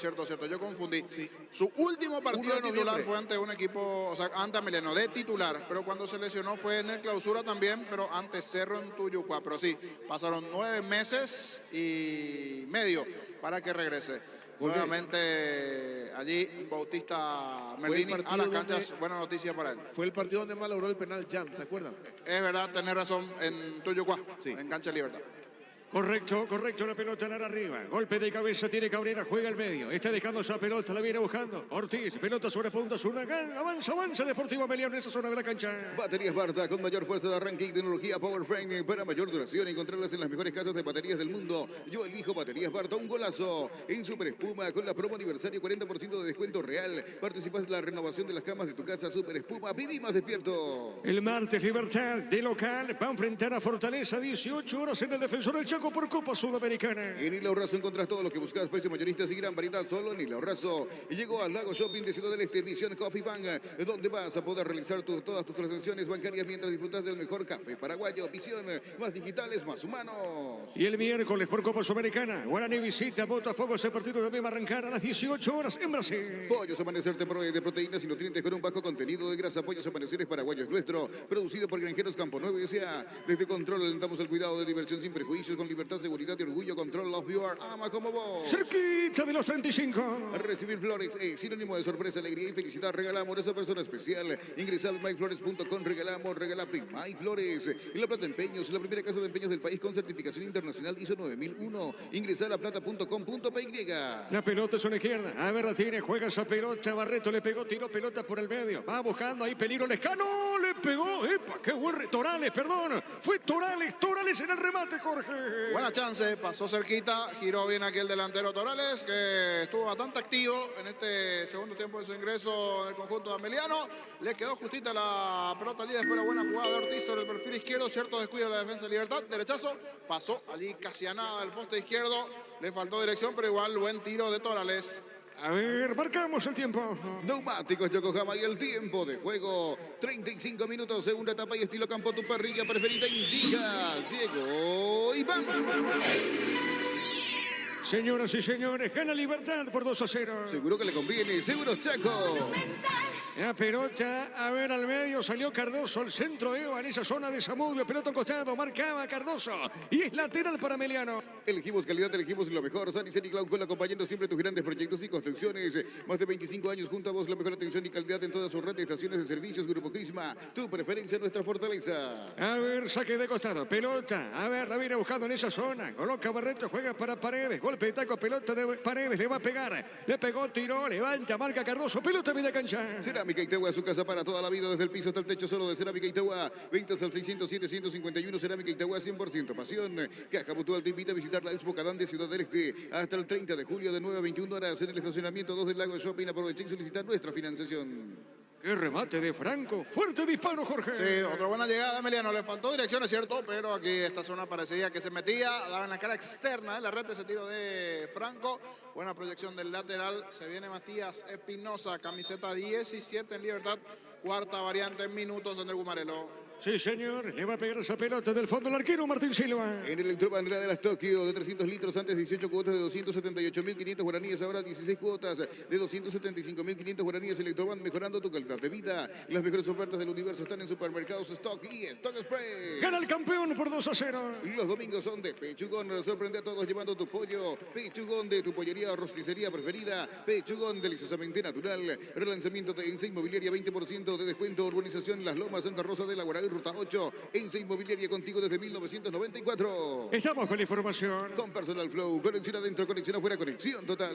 Yo confundí. Sí. Su último partido 1 de titular noviembre. fue ante un equipo, o sea, ante Ameliano, de titular. Pero cuando se lesionó fue en el clausura también, pero ante Cerro en Tuyucua. Pero sí, pasaron 9 meses y medio para que regrese. Nuevamente allí Bautista Merlini a partido las canchas. donde- Buena noticia para él. Fue el partido donde malogró el penal Jam, ¿se acuerdan? Es verdad, tenés razón, en Tuyucua, Sí. en Cancha Libertad. Correcto, la pelota la arriba. Golpe de cabeza, tiene Cabrera, juega al medio. Está dejando esa pelota, la viene buscando. Ortiz, pelota sobre punta, Zuracán. Avanza Deportivo Ameliano en esa zona de la cancha. Baterías Barta con mayor fuerza de arranque y tecnología Power Frame para mayor duración. Encontrarlas en las mejores casas de baterías del mundo. Yo elijo Baterías Barta, un golazo. En Super Espuma con la promo aniversario, 40% de descuento real. Participas en la renovación de las camas de tu casa. Super Espuma, viví más despierto. El martes, Libertad de local va a enfrentar a Fortaleza 18 horas en el Defensor del Chaco por Copa Sudamericana. En Hilo Razo encontrás todo lo que buscas, precios mayoristas y gran variedad solo en Hilo Razo. Y llegó al Lago Shopping de Ciudad del Este, Visión Coffee Bank, donde vas a poder realizar todas tus transacciones bancarias mientras disfrutas del mejor café paraguayo. Visión, más digitales, más humanos. Y el miércoles por Copa Sudamericana, Guaraní visita Botafogo. Ese partido también va a arrancar a las 18 horas en Brasil. Pollos Amanecer te provee de proteínas y nutrientes con un bajo contenido de grasa. Pollos Amaneceres Paraguayos nuestro, producido por Granjeros Campo 9 S.A. Desde Control alentamos el cuidado de diversión sin prejuicios, con libertad, seguridad y orgullo. Control Love You Are, ama como vos. Cerquita de los 35. Recibir flores es sinónimo de sorpresa, alegría y felicidad. Regalamos a esa persona especial. Ingresa a myflores.com, regalamos, regala MyFlores. Y La Plata Empeños, la primera casa de empeños del país con certificación internacional ISO 9001. Ingresa a laplata.com.py. La pelota es una izquierda. A ver, la tiene, juega esa pelota. Barreto le pegó, tiró pelota por el medio. Va buscando ahí peligro Lescano. Le pegó. ¡Epa! ¡Qué buen! Torales, perdón. Fue Torales en el remate, Jorge. Buena chance, pasó cerquita, giró bien aquí el delantero Torales, que estuvo bastante activo en este segundo tiempo de su ingreso en el conjunto de Ameliano. Le quedó justita la pelota allí después de la buena jugada de Ortiz sobre el perfil izquierdo, cierto descuido de la defensa de Libertad, derechazo, pasó allí casi a nada del poste izquierdo, le faltó dirección, pero igual buen tiro de Torales. A ver, marcamos el tiempo. Neumáticos Yokohama y el tiempo de juego. 35 minutos, segunda etapa y estilo campo. Tu parrilla preferida indica Diego Iván. Señoras y señores, gana Libertad por 2-0. Seguro que le conviene. Seguros Chaco. La pelota, a ver, al medio salió Cardoso, el centro de Eva en esa zona de Zamudio, pelota en costado, marcaba Cardoso y es lateral para Ameliano. Elegimos calidad, elegimos lo mejor. San y Glaucol acompañando siempre tus grandes proyectos y construcciones. Más de 25 años junto a vos, la mejor atención y calidad en todas sus red de estaciones de servicios. Grupo Crisma, tu preferencia, nuestra fortaleza. A ver, saque de costado, pelota, a ver, la viene buscando en esa zona, coloca Barreto, juega para Paredes, golpe de taco, pelota de Paredes, le va a pegar, le pegó, tiró, levanta, marca Cardoso, pelota a media cancha. Cerámica Itagua, su casa para toda la vida, desde el piso hasta el techo, solo de Cerámica Itagua. Ventas al 607-151, Cerámica Itagua, 100% pasión. Caja Mutual te invita a visitar visitar la Expo Cadán de Ciudad del Este hasta el 30 de julio de 9 a 21 horas en el estacionamiento 2 del Lago Shopping. Aprovechen y solicitar nuestra financiación. ¡Qué remate de Franco! ¡Fuerte disparo, Jorge! Sí, otra buena llegada, Emiliano. Le faltó dirección, es cierto, pero aquí esta zona parecía que se metía, daba en la cara externa de la red ese tiro de Franco. Buena proyección del lateral. Se viene Matías Espinosa, camiseta 17 en Libertad. Cuarta variante en minutos en el Gumarelo. Sí, señor. Le va a pegar esa pelota del fondo el arquero Martín Silva. En el Electrobandera de las Tokio, de 300 litros, antes 18 cuotas de 278.500 guaraníes, ahora 16 cuotas de 275.500 guaraníes. Electroband, mejorando tu calidad de vida. Las mejores ofertas del universo están en supermercados Stock y Stock Express. Gana el campeón por 2-0. Los domingos son de Pechugón. Sorprende a todos llevando tu pollo. Pechugón de tu pollería o rosticería preferida. Pechugón, deliciosamente natural. Relanzamiento de Ense Inmobiliaria, 20% de descuento. Urbanización Las Lomas, Santa Rosa de la Guaragüe, Ruta 8. Ense Inmobiliaria, contigo desde 1994. Estamos con la información. Con Personal Flow, conexión adentro, conexión afuera, conexión total.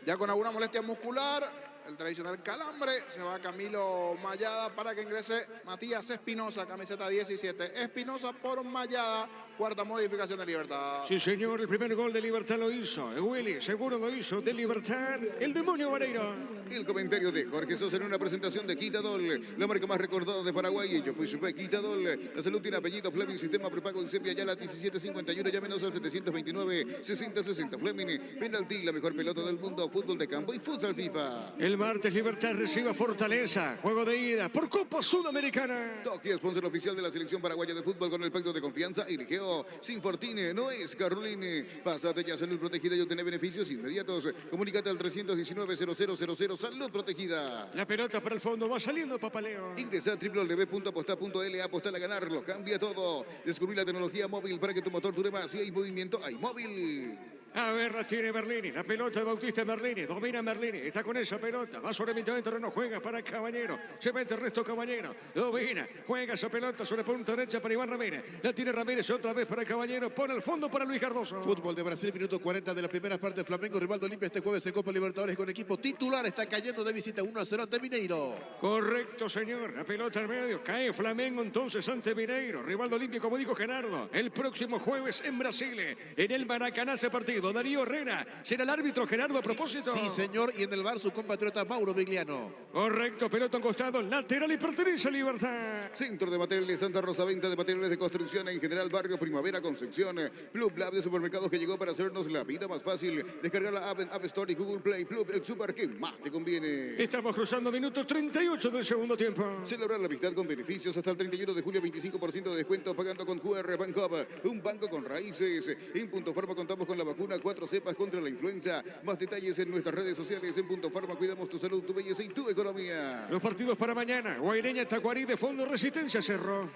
Ya con alguna molestia muscular, el tradicional calambre, se va Camilo Mayada para que ingrese Matías Espinosa, camiseta 17. Espinosa por Mayada, cuarta modificación de Libertad. Sí, señor. El primer gol de Libertad lo hizo. Willy, seguro lo hizo. De Libertad, el demonio Vareiro. El comentario de Jorge Sosa en una presentación de Quitadol, la marca más recordada de Paraguay. Yo pues supe Quitadol. La salud tiene apellido Fleming, sistema prepago en Sepia, ya la 1751, ya menos al 729-6060. Fleming, penalti, la mejor pelota del mundo, fútbol de campo y futsal FIFA. El martes Libertad recibe a Fortaleza. Juego de ida por Copa Sudamericana. Toki, sponsor oficial de la selección paraguaya de fútbol con el pacto de confianza. Irigeo, sin Fortine, no es Caroline. Pásate ya, salud protegida y obtener beneficios inmediatos. Comunícate al 319-0000, salud protegida. La pelota para el fondo, va saliendo Papaleo. Ingresa a www.aposta.la, apostar a ganarlo, cambia todo. Descubrí la tecnología móvil para que tu motor dure más. Si hay movimiento, hay móvil. A ver, la tiene Merlini. La pelota de Bautista Merlini. Domina Merlini. Está con esa pelota. Va sobre mitad de terreno. Juega para Caballero. Se mete el resto Caballero. Domina. Juega esa pelota sobre punta derecha para Iván Ramírez. La tiene Ramírez otra vez para Caballero. Pone al fondo para Luis Cardoso. Fútbol de Brasil, minuto 40 de la primera parte. Flamengo, rival de Olimpia este jueves en Copa Libertadores con equipo titular. Está cayendo de visita 1-0 ante Mineiro. Correcto, señor. La pelota al medio. Cae Flamengo entonces ante Mineiro. Rival de Olimpia, como dijo Gerardo. El próximo jueves en Brasil. En el Maracaná ese partido. Darío Herrera será el árbitro. Gerardo, a propósito. Sí, señor. Y en el bar su compatriota Mauro Vigliano. Correcto. Pelota en costado. Lateral y pertenece a Libertad. Centro de materiales Santa Rosa, venta de materiales de construcción en general, barrio Primavera, Concepción. Plug Lab de supermercados que llegó para hacernos la vida más fácil. Descargar la app en App Store y Google Play. Plug, el super que más te conviene. Estamos cruzando minuto 38 del segundo tiempo. Celebrar la amistad con beneficios hasta el 31 de julio, 25% de descuento pagando con QR Bancoop, un banco con raíces. En Punto Farma contamos con la vacuna 4 cepas contra la influenza. Más detalles en nuestras redes sociales. En Punto Farma cuidamos tu salud, tu belleza y tu economía. Los partidos para mañana. Guaireña, Tacuarí, de fondo Resistencia Cerro.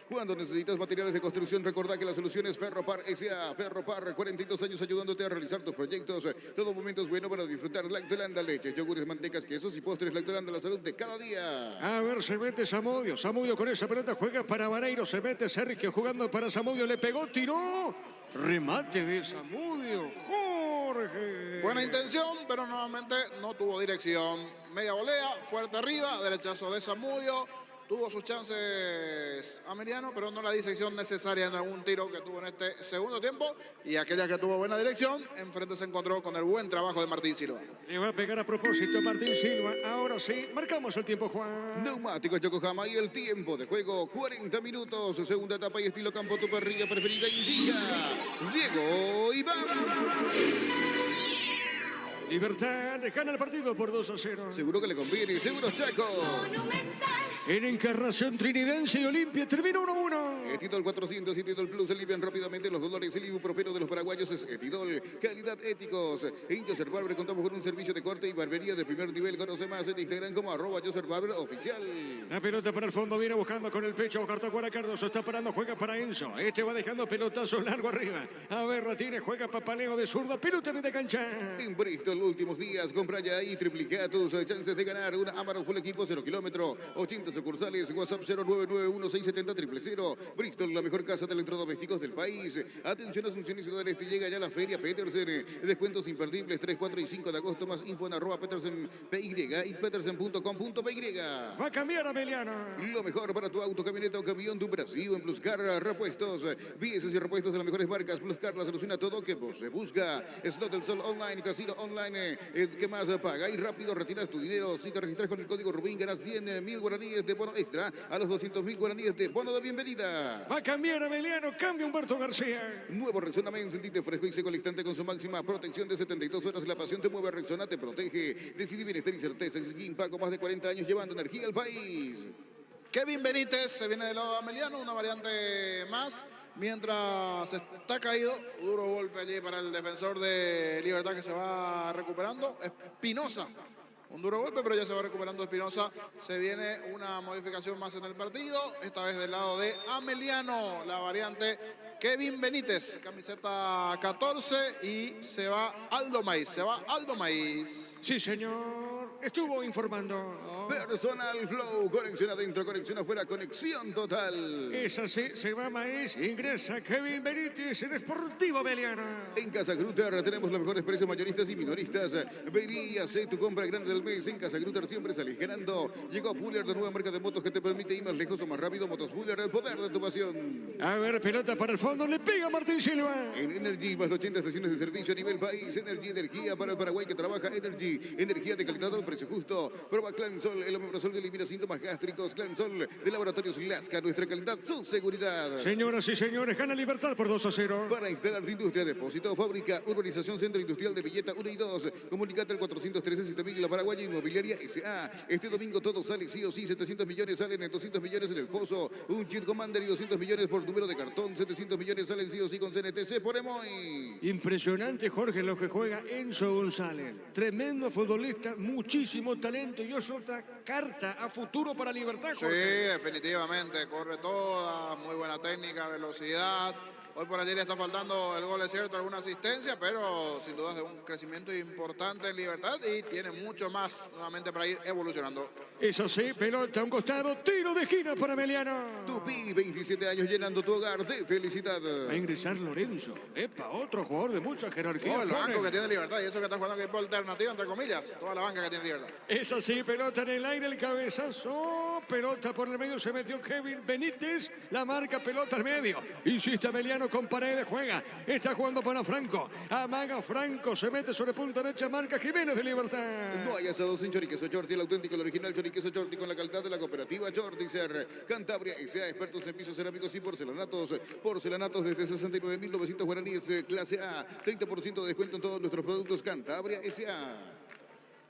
Cuando necesitas materiales de construcción, recordá que la solución es Ferropar S.A. Ferropar, 42 años ayudándote a realizar tus proyectos. Todo momento es bueno para disfrutar Lactolanda, leches, yogures, mantecas, quesos y postres. Lactolanda, la salud de cada día. A ver, se mete Zamudio. Zamudio con esa pelota juega para Vareiro. Se mete Sergio jugando para Zamudio. Le pegó, tiró. Remate de Zamudio. Jorge. Buena intención, pero nuevamente no tuvo dirección. Media volea, fuerte arriba, derechazo de Zamudio. Tuvo sus chances Ameliano, pero no la disección necesaria en algún tiro que tuvo en este segundo tiempo. Y aquella que tuvo buena dirección, enfrente se encontró con el buen trabajo de Martín Silva. Le va a pegar a propósito Martín Silva. Ahora sí, marcamos el tiempo, Juan. Neumáticos Yokohama y el tiempo de juego, 40 minutos. Segunda etapa y estilo campo, tu parrilla preferida indica Diego Iván. Libertad gana el partido por 2-0. Seguro que le conviene, seguro Chaco. En Encarnación Trinidense y Olimpia termina 1-1. Etidol 400 y Etidol Plus alivian rápidamente los dolores. El ibuprofeno de los paraguayos es Etidol. Calidad éticos. En Joser Barber contamos con un servicio de corte y barbería de primer nivel. Conoce más en Instagram como @JoserBarber oficial. La pelota para el fondo, viene buscando con el pecho. Cartacuara Cardoso está parando, juega para Enzo. Este va dejando pelotazo largo arriba. A ver, Ratines juega Papaleo de zurda, pelota de cancha. En Bristol, últimos días, compra ya y triplica tus chances de ganar una Amarok Full Equipo 0 kilómetro. 80 sucursales, WhatsApp 0991-670-000. Bristol, la mejor casa de electrodomésticos del país. Atención, Asunción y Ciudad del Este, llega ya la Feria Petersen. Descuentos imperdibles 3, 4 y 5 de agosto. Más info en @petersen.py y petersen.com.py. Va a cambiar Ameliano. Lo mejor para tu auto, camioneta o camión, tu Brasil en Pluscar Repuestos. Vieses y repuestos de las mejores marcas. Pluscar la solución a todo que vos se busca. Slot del Sol Online, Casino Online. ¿Qué más? Paga y rápido retiras tu dinero. Si te registras con el código Rubín, ganas 100.000 guaraníes de bono extra a los 200.000 guaraníes de bono de bienvenida. Va a cambiar Ameliano. Cambia Humberto García. Nuevo Rexona Men, sentite fresco y seco al instante con su máxima protección de 72 horas. La pasión te mueve, Rexona te protege. Decide bienestar y certeza. Skin Paco, más de 40 años llevando energía al país. Kevin Benítez se viene del lado de Ameliano, una variante más. Mientras está caído, duro golpe allí para el defensor de Libertad que se va recuperando. Espinosa, un duro golpe, pero ya se va recuperando Espinosa. Se viene una modificación más en el partido, esta vez del lado de Ameliano, la variante Kevin Benítez, camiseta 14 y se va Aldo Maíz, Sí, señor. Estuvo informando. Personal Flow, conexión adentro, conexión afuera, conexión total. Es así, se va Maíz, ingresa Kevin Benítez en Sportivo Ameliano. En Casa Grutter tenemos los mejores precios mayoristas y minoristas. Ven y hace tu compra grande del mes. En Casa Grutter siempre salís ganando. Llegó Puller, la nueva marca de motos que te permite ir más lejos o más rápido. Motos Puller, el poder de tu pasión. A ver, pelota para el fondo, le pega Martín Silva. En Energy, más de 80 estaciones de servicio a nivel país. Energy, energía para el Paraguay que trabaja. Energy, energía de calidad al precio justo. Prueba Clansol, el omeprazol que elimina síntomas gástricos. Clansol de Laboratorios Lasca, nuestra calidad, su seguridad. Señoras y señores, gana Libertad por 2-0. Para instalar tu industria, depósito, fábrica, urbanización, centro industrial de Villeta 1 y 2. Comunicate al 413-7000, la Paraguaya Inmobiliaria S.A. Este domingo todo sale sí o sí. 700 millones salen en 200 millones en el pozo. Un Jeep Commander y 200 millones por número de cartón. 700 millones salen sí o sí con CNTC por Emoy. Impresionante, Jorge, lo que juega Enzo González. Tremendo futbolista, muchísimo talento y es otra carta a futuro para Libertad, Sí, Jorge. definitivamente, corre toda, muy buena técnica, velocidad. Hoy por allí le está faltando el gol, es cierto, alguna asistencia, pero sin duda es de un crecimiento importante en Libertad y tiene mucho más nuevamente para ir evolucionando. Eso sí, pelota a un costado, tiro de esquina para Ameliano. Tupi, 27 años llenando tu hogar de felicidad. Va a ingresar Lorenzo. Epa, otro jugador de mucha jerarquía. Oh, el pone. banco que tiene Libertad y eso que está jugando equipo alternativo, entre comillas, toda la banca que tiene Libertad. Eso sí, pelota en el aire, el cabezazo. Pelota por el medio, se metió Kevin Benítez. La marca, pelota al medio. Insiste Ameliano con Paredes, juega. Está jugando para Franco. Amaga Franco, se mete sobre punta derecha, marca Jiménez de Libertad. No hay asados sin choriqueso Chorti, el auténtico, el original choriqueso Chorti con la calidad de la cooperativa Chortizer. Cantabria S.A., expertos en pisos cerámicos y porcelanatos. Porcelanatos desde 69.900 guaraníes, clase A. 30% de descuento en todos nuestros productos. Cantabria S.A.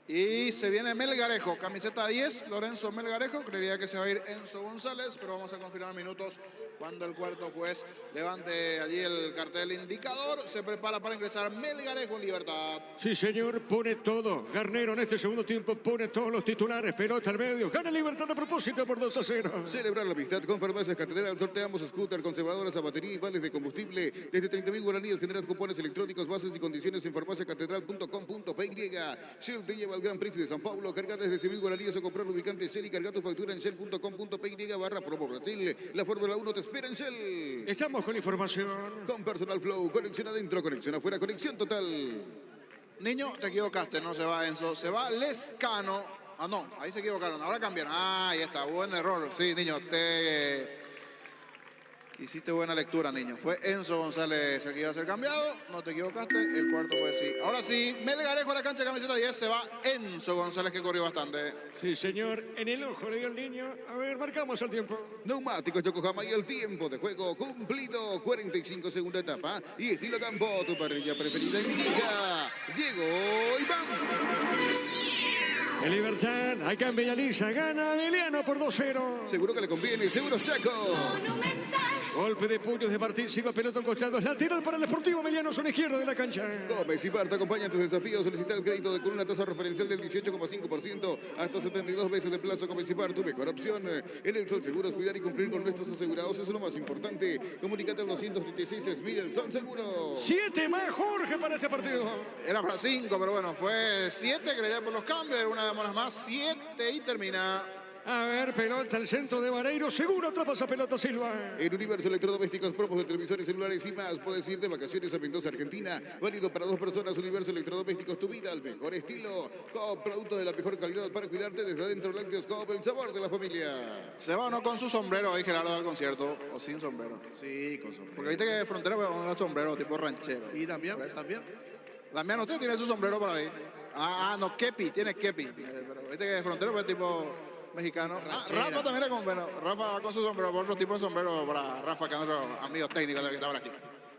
Y se viene Melgarejo, camiseta 10, Lorenzo Melgarejo. Creería que se va a ir Enzo González, pero vamos a confirmar minutos cuando el cuarto juez levante allí el cartel indicador. Se prepara para ingresar Melgarejo en Libertad. Sí, señor, pone todo. Garnero en este segundo tiempo pone todos los titulares. Pelota al medio. Gana Libertad a propósito por 2-0. Celebrar la amistad con Farmacias Catedral. Sorteamos scooter, conservadoras a batería y vales de combustible. Desde 30.000 guaraníes generas cupones electrónicos, bases y condiciones en farmaciacatedral.com.py. Shell te lleva al Gran Prix de San Paulo. Carga desde 100.000 guaraníes o comprar lubricante Shell y carga tu factura en shell.com.py/promo Brasil. La Fórmula 1 te espera en Shell. Estamos con información. Con Personal Flow, conexión adentro, conexión afuera, conexión total. Niño, te equivocaste, no se va Enzo, se va Lescano. Ah, no, ahí se equivocaron, ahora cambiaron. Ah, ahí está, buen error. Sí, niño, hiciste buena lectura, niño. Fue Enzo González el que iba a ser cambiado. No te equivocaste. El cuarto fue sí. Ahora sí, Melgarejo a la cancha, camiseta 10. Se va Enzo González, que corrió bastante. Sí, señor. En el ojo le dio el niño. A ver, marcamos el tiempo. Neumáticos Yokohama y el tiempo de juego cumplido. 45 segunda etapa. Y estilo campo, tu parrilla preferida indica. Llegó Iván. En Libertad, acá en Bellanisa, gana Ameliano por 2-0. Seguro que le conviene, seguro Chaco. Golpe de puños de Martín Silva, pelota en costado, lateral para el Sportivo Ameliano, zona izquierda de la cancha. Gómez y Parta acompañan tus desafíos. Solicita el crédito con una tasa referencial del 18,5%, hasta 72 veces de plazo. Gómez y Parta, tu mejor opción. En el Sol Seguros, cuidar y cumplir con nuestros asegurados es lo más importante. Comunícate al 236-3000, el Sol Seguro. 7 más, Jorge, para este partido. Era para 5, pero bueno, fue 7, creería por los cambios. Era una de las más 7 y termina. A ver, pelota al centro de Vareiro. Seguro atrapa esa pelota Silva. En Universo Electrodomésticos, promos de televisores celulares y más. Puedes ir de vacaciones a Mendoza, Argentina. Válido para 2 personas. Universo Electrodomésticos, tu vida al mejor estilo. Coop, productos de la mejor calidad para cuidarte desde adentro. Lácteos Coop, el sabor de la familia. ¿Se va o no con su sombrero ahí, Gerardo, al concierto? ¿O sin sombrero? Sí, con sombrero. Porque viste que Frontera va a poner sombrero tipo ranchero. Y Damián, también. Damián, usted tiene su sombrero por ahí. No, kepi, tiene kepi. Pero viste que Frontera fue tipo mexicano. Rafa también es con, bueno, Rafa va con su sombrero, por otro tipo de sombrero para Rafa, que es nuestro amigo técnico que estaba aquí.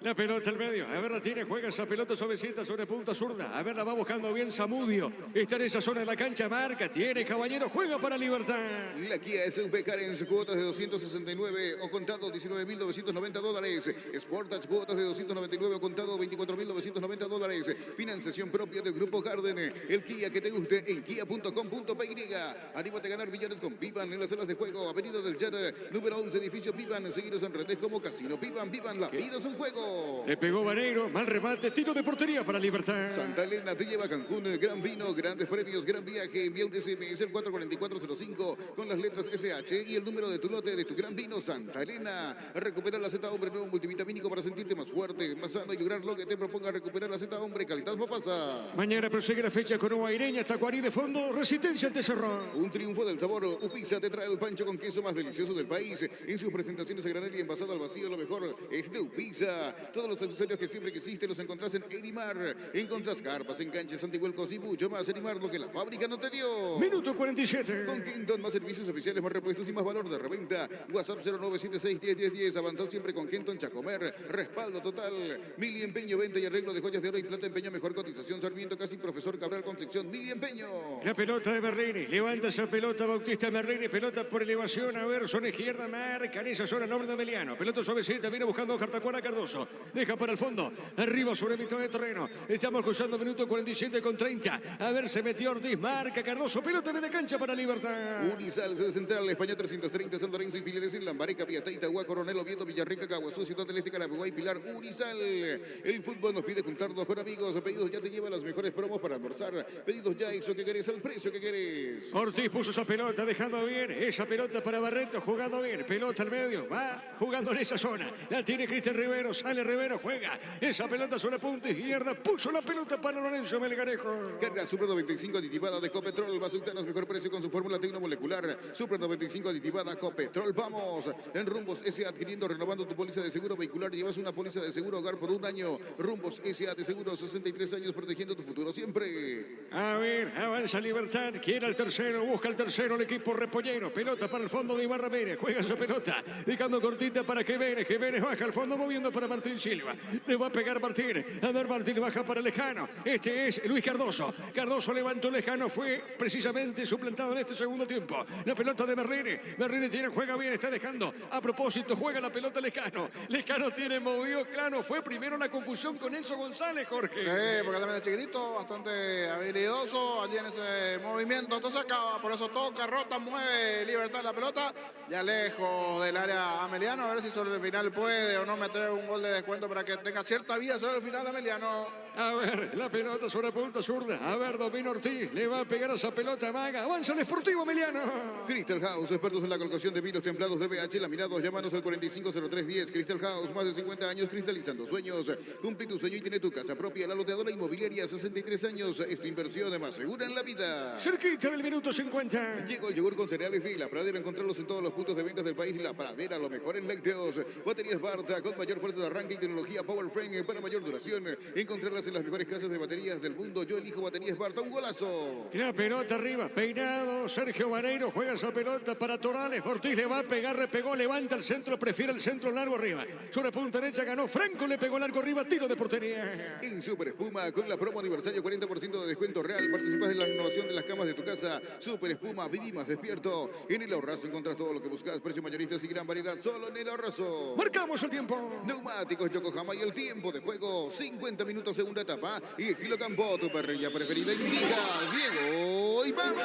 La pelota al medio. A ver, la tiene, juega esa pelota suavecita sobre punta zurda. A ver, la va buscando bien Zamudio. Está en esa zona de la cancha, marca. Tiene Caballero, juega para Libertad. La Kia SUV Carens, cuotas de 269 o contado $19.990. Sportage, cuotas de 299 o contado $24.990. Financiación propia del Grupo Garden. El Kia que te guste en kia.com.py. Anímate a ganar millones con Vivan en las salas de juego. Avenida del Yara, número 11, edificio Vivan. Seguidos en redes como Casino Vivan. Vivan, la vida es un juego. Le pegó Vareiro, mal remate, tiro de portería para Libertad. Santa Elena te lleva a Cancún, gran vino, grandes premios, gran viaje. Envía un SMS el 44405 con las letras SH y el número de tu lote de tu gran vino Santa Elena. Recupera la Z Hombre nuevo multivitamínico para sentirte más fuerte, más sano y lograr lo que te proponga. Recuperar la Z Hombre, calidad papasa. Mañana prosigue la fecha con Guaireña, Tacuarí de fondo, Resistencia ante Cerro. Un triunfo del sabor. Upizza te trae el pancho con queso más delicioso del país. En sus presentaciones a granel y envasado al vacío, lo mejor es de Upizza. Todos los accesorios que siempre quisiste los encontrás en Erimar. Encontrás carpas, enganches, antihuelcos y mucho más. Erimar, lo que la fábrica no te dio. Minuto 47. Con Kenton, más servicios oficiales, más repuestos y más valor de reventa. WhatsApp 0976-101010. Avanzado siempre con Kenton Chacomer. Respaldo total. Mili Empeño, venta y arreglo de joyas de oro y plata. Empeño, mejor cotización. Sarmiento, casi Profesor Cabral Concepción. Mili Empeño. La pelota de Merrini. Levanta esa pelota Bautista Merrini. Pelota por elevación. A ver, zona izquierda. Marca en esa zona nombre de Meliano. Pelota suavecita. Viene buscando Cartacuara Cardoso. Deja para el fondo. Arriba sobre mitad de terreno. Estamos cruzando minuto 47 con 30. A ver, se metió Ortiz. Marca Cardoso. Pelota de cancha para Libertad. Unisal, sede central, España 330, San Lorenzo y Filiales en Lambareca, Piatá, Itagua, Coronel, Oviedo, Villarrica, Caguazú, Ciudad del Este, Caraboguay, Pilar, Unisal. El fútbol nos pide juntarnos con amigos. Pedidos ya te lleva las mejores promos para almorzar. Pedidos ya, eso que querés, al precio que querés. Ortiz puso esa pelota, dejando bien. Esa pelota para Barreto, jugando bien. Pelota al medio, va jugando en esa zona. La tiene Cristian Rivero, sale Rivero, juega. Esa pelota sobre punta izquierda, puso la pelota para Lorenzo Melgarejo. Carga Super 95 aditivada de Copetrol. Va a sultarnos mejor precio con su fórmula tecnomolecular. Super 95 aditivada Copetrol. Vamos. En Rumbos S.A. adquiriendo, renovando tu póliza de seguro vehicular. Llevas una póliza de seguro hogar por 1 año. Rumbos S.A. de seguro 63 años protegiendo tu futuro siempre. A ver, avanza Libertad. Quiere el tercero, busca el tercero el equipo repollero. Pelota para el fondo de Ibarra Vélez. Juega esa pelota. Dejando cortita para Jiménez. Jiménez baja al fondo moviendo para Martín Silva. Le va a pegar Martín. A ver, Martín baja para Lejano. Este es Luis Cardoso. Cardoso levantó Lejano. Fue precisamente suplantado en este segundo tiempo. La pelota de Merrini. Merrini tiene, juega bien, está dejando. A propósito, juega la pelota Lejano. Lejano tiene movido, claro. Fue primero la confusión con Enzo González, Jorge. Sí, porque también es chiquitito, bastante habilidoso allí en ese movimiento. Entonces acaba, por eso toca, rota, mueve Libertad la pelota. Ya lejos del área Ameliano. A ver si sobre el final puede o no meter un gol de descuento para que tenga cierta vida sobre el final Ameliano. A ver, la pelota sobre punta zurda. A ver, domina Ortiz. Le va a pegar a esa pelota maga. Avanza el Sportivo Emiliano. Crystal House, expertos en la colocación de vinos templados de BH, laminados, llámanos al 450310. Crystal House, más de 50 años cristalizando sueños. Cumple tu sueño y tiene tu casa propia. La loteadora inmobiliaria, 63 años. Es tu inversión más segura en la vida. Cerquita del minuto 50. Llegó el yogur con cereales de La Pradera. Encontrarlos en todos los puntos de ventas del país. La Pradera, lo mejor en lácteos. Baterías Barta, con mayor fuerza de arranque y tecnología Power Frame para mayor duración. Encontrarlas en las mejores casas de baterías del mundo. Yo elijo baterías Barta. Un golazo. La pelota arriba, peinado. Sergio Vareiro juega esa pelota para Torales. Ortiz le va a pegar, repegó, levanta el centro, prefiere el centro largo arriba. Sobre punta derecha ganó Franco, le pegó largo arriba, tiro de portería. En Super Espuma, con la promo aniversario, 40% de descuento real. Participas en la renovación de las camas de tu casa. Super Espuma, viví más despierto. En El Ahorrazo encontrás todo lo que buscas. Precios mayoristas y gran variedad solo en El Ahorrazo. Marcamos el tiempo. Neumáticos Yokohama y el tiempo de juego. 50 minutos segunda etapa. Y Estilo Campo, tu parrilla preferida. Indica Diego y vamos.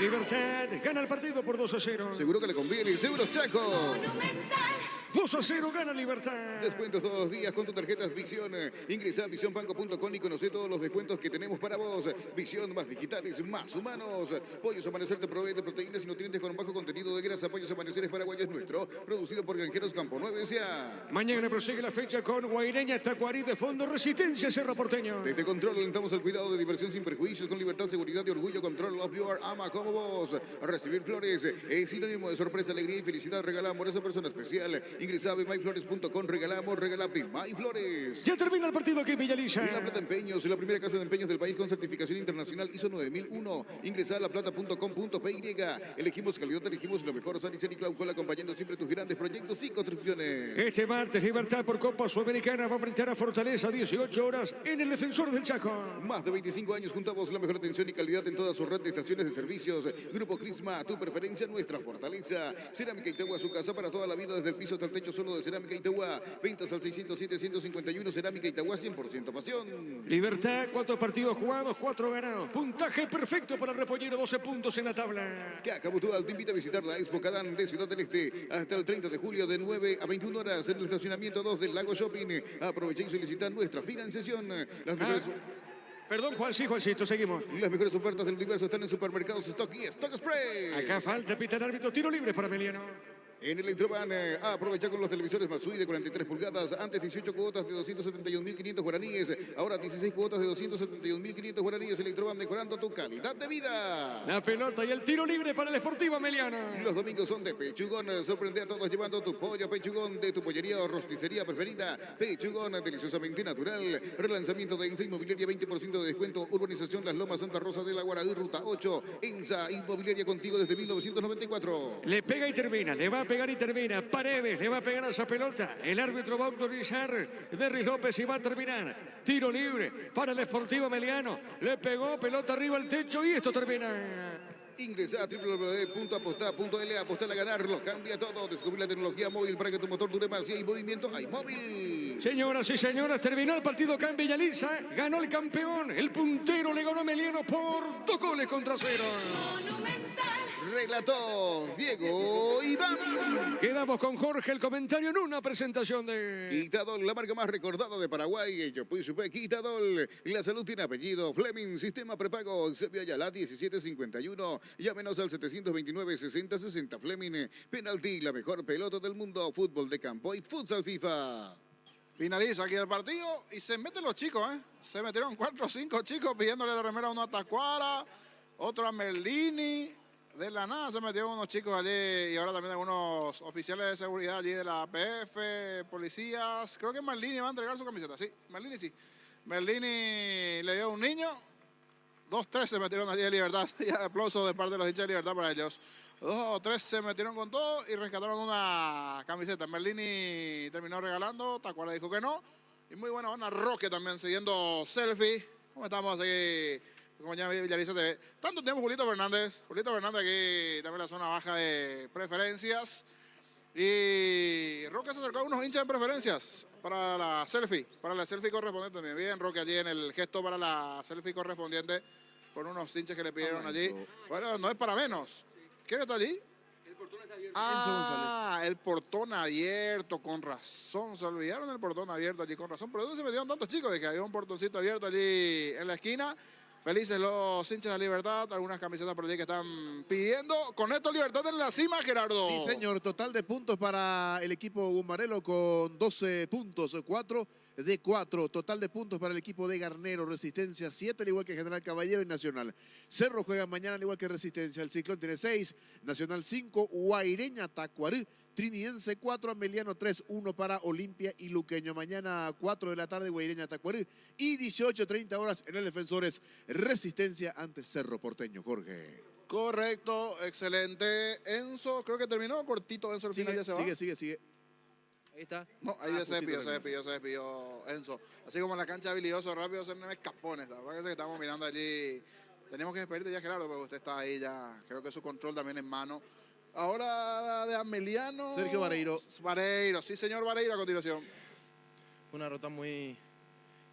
Libertad gana el partido por 2-0. Seguro que le conviene. Seguros Chaco. Monumental. 2-0 gana Libertad. Descuentos todos los días con tu tarjeta Visión. Ingresa a visionbanco.com y conoce todos los descuentos que tenemos para vos. Visión, más digitales, más humanos. Pollos Amanecer te provee de proteínas y nutrientes con un bajo contenido de grasa. Pollos Amanecer es paraguayo, es nuestro. Producido por Granjeros Campo 9 S.A. Mañana prosigue la fecha con Guaireña Tacuarí de fondo, Resistencia Cerro Porteño. Desde Control alentamos al cuidado de diversión sin perjuicios, con libertad, seguridad y orgullo. Control, love your ama como vos. Recibir flores es sinónimo de sorpresa, alegría y felicidad. Regala amor a esa persona especial. Ingresa a bemyflores.com, regalamos, regala Bemyflores. Ya termina el partido aquí en Villaliza. La Plata Empeños, la primera casa de empeños del país con certificación internacional ISO 9001. Ingresa a laplata.com.py. Elegimos calidad, elegimos lo mejor. San y Claucola, acompañando siempre tus grandes proyectos y construcciones. Este martes, Libertad por Copa Sudamericana va a enfrentar a Fortaleza 18 horas en el Defensor del Chaco. Más de 25 años juntamos la mejor atención y calidad en toda su red de estaciones de servicios. Grupo Crisma, tu preferencia, nuestra fortaleza. Cerámica Itagua, su casa para toda la vida, desde el piso hasta el techo, solo de Cerámica Itagua. Ventas al 607-151, Cerámica Itagua, 100% pasión. Libertad, 4 partidos jugados, 4 ganados. Puntaje perfecto para el Repollero, 12 puntos en la tabla. Caja Mutual te invita a visitar la Expo Cadán de Ciudad del Este hasta el 30 de julio de 9 a 21 horas en el estacionamiento 2 del Lago Shopping. Aprovecha y solicita nuestra financiación. Las mejores... Perdón, Juancito, seguimos. Las mejores ofertas del universo están en Supermercados Stock y Stock Express. Acá falta pitar árbitro, tiro libre para Meliano. En Electroban, aprovecha con los televisores Masui de 43 pulgadas. Antes 18 cuotas de 271.500 guaraníes. Ahora 16 cuotas de 271.500 guaraníes. Electroban, mejorando tu calidad de vida. La pelota y el tiro libre para el Sportivo Meliano. Los domingos son de Pechugón. Sorprende a todos llevando tu pollo Pechugón de tu pollería o rosticería preferida. Pechugón, deliciosamente natural. Relanzamiento de ENSA Inmobiliaria, 20% de descuento. Urbanización Las Lomas, Santa Rosa de la Guaraí, Ruta 8. ENSA Inmobiliaria, contigo desde 1994. Le pega y termina, le va a pegar y termina. Paredes le va a pegar a esa pelota. El árbitro va a autorizar. Derris López y va a terminar. Tiro libre para el Sportivo Meliano. Le pegó, pelota arriba al techo y esto termina. Ingresa a www.apostar.l, apostar a ganarlo, cambia todo, descubrir la tecnología móvil para que tu motor dure más. Si hay movimiento, hay móvil. Señoras y señores, terminó el partido acá en Villaliza, ganó el campeón, el puntero le ganó a Meliano por 2 goles contra 0. Relató Diego Iván. Quedamos con Jorge, el comentario en una presentación de... Quitadol, la marca más recordada de Paraguay. Yo pues supe Quitadol. La salud tiene apellido. Fleming, sistema prepago. Sevilla Ayala 1751. Llámenos al 729-6060. Fleming, penalti, la mejor pelota del mundo. Fútbol de campo y futsal FIFA. Finaliza aquí el partido y se meten los chicos, ¿eh? Se metieron 4 o 5 chicos pidiéndole la remera a uno a Tacuara, otro a Merlini. De la nada se metieron unos chicos allí y ahora también algunos oficiales de seguridad allí de la APF, policías. Creo que Merlini va a entregar su camiseta, sí, Merlini sí. Merlini le dio a un niño, 2 o 3 se metieron allí de Libertad. Y aplauso de parte de los hinchas de Libertad para ellos. 2 o 3 se metieron con todo y rescataron una camiseta. Merlini terminó regalando, Tacuara dijo que no. Y muy buena onda, Roque también siguiendo selfie. ¿Cómo estamos aquí? Como ya Villaliza TV. Tanto tenemos Julito Fernández. Julito Fernández aquí también en la zona baja de preferencias. Y Roque se acercó a unos hinchas en preferencias para la selfie correspondiente. También bien, Roque allí en el gesto para la selfie correspondiente con unos hinchas que le pidieron allí. Bueno, no es para menos. ¿Quién está allí? El portón está abierto. Ah, el portón abierto, con razón. Se olvidaron del portón abierto allí, con razón. ¿Pero dónde se metieron tantos chicos? De que había un portoncito abierto allí en la esquina. Felices los hinchas de Libertad, algunas camisetas por allí que están pidiendo. Con esto Libertad en la cima, Gerardo. Sí, señor. Total de puntos para el equipo Gumbarelo con 12 puntos, 4 de 4. Total de puntos para el equipo de Garnero, Resistencia 7, al igual que General Caballero y Nacional. Cerro juega mañana, al igual que Resistencia. El Ciclón tiene 6, Nacional 5, Guaireña, Tacuarí, Triniense 4, Ameliano 3, 1 para Olimpia y Luqueño. Mañana 4 de la tarde, Guaireña, Tacuarí, y 18:30 horas en el Defensores, Resistencia ante Cerro Porteño. Jorge. Correcto, excelente. Enzo, creo que terminó cortito. Enzo al final ya se va. Sigue. Ahí está. No, ahí ya se despidió Enzo. Así como en la cancha habilidoso, rápido, se me escapó. Parece que estamos mirando allí. Tenemos que despedirte ya, Gerardo, porque usted está ahí ya. Creo que su control también en mano. Ahora de Ameliano. Sergio Vareiro. Vareiro, sí, señor Vareiro, a continuación. Una rota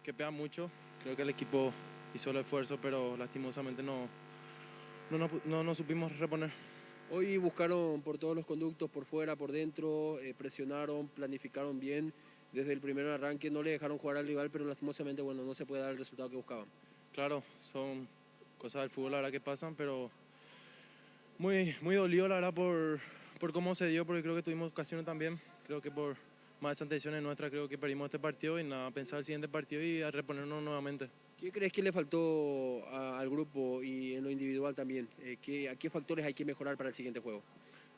que pega mucho. Creo que el equipo hizo el esfuerzo, pero lastimosamente no nos supimos reponer. Hoy buscaron por todos los conductos, por fuera, por dentro, presionaron, planificaron bien. Desde el primer arranque no le dejaron jugar al rival, pero lastimosamente, bueno, no se puede dar el resultado que buscaban. Claro, son cosas del fútbol, la verdad, que pasan, pero muy dolido, la verdad, por cómo se dio, porque creo que tuvimos ocasiones también. Creo que por más intenciones nuestras, creo que perdimos este partido y nada, pensar el siguiente partido y a reponernos nuevamente. ¿Qué crees que le faltó al grupo y en lo individual también? ¿A qué factores hay que mejorar para el siguiente juego?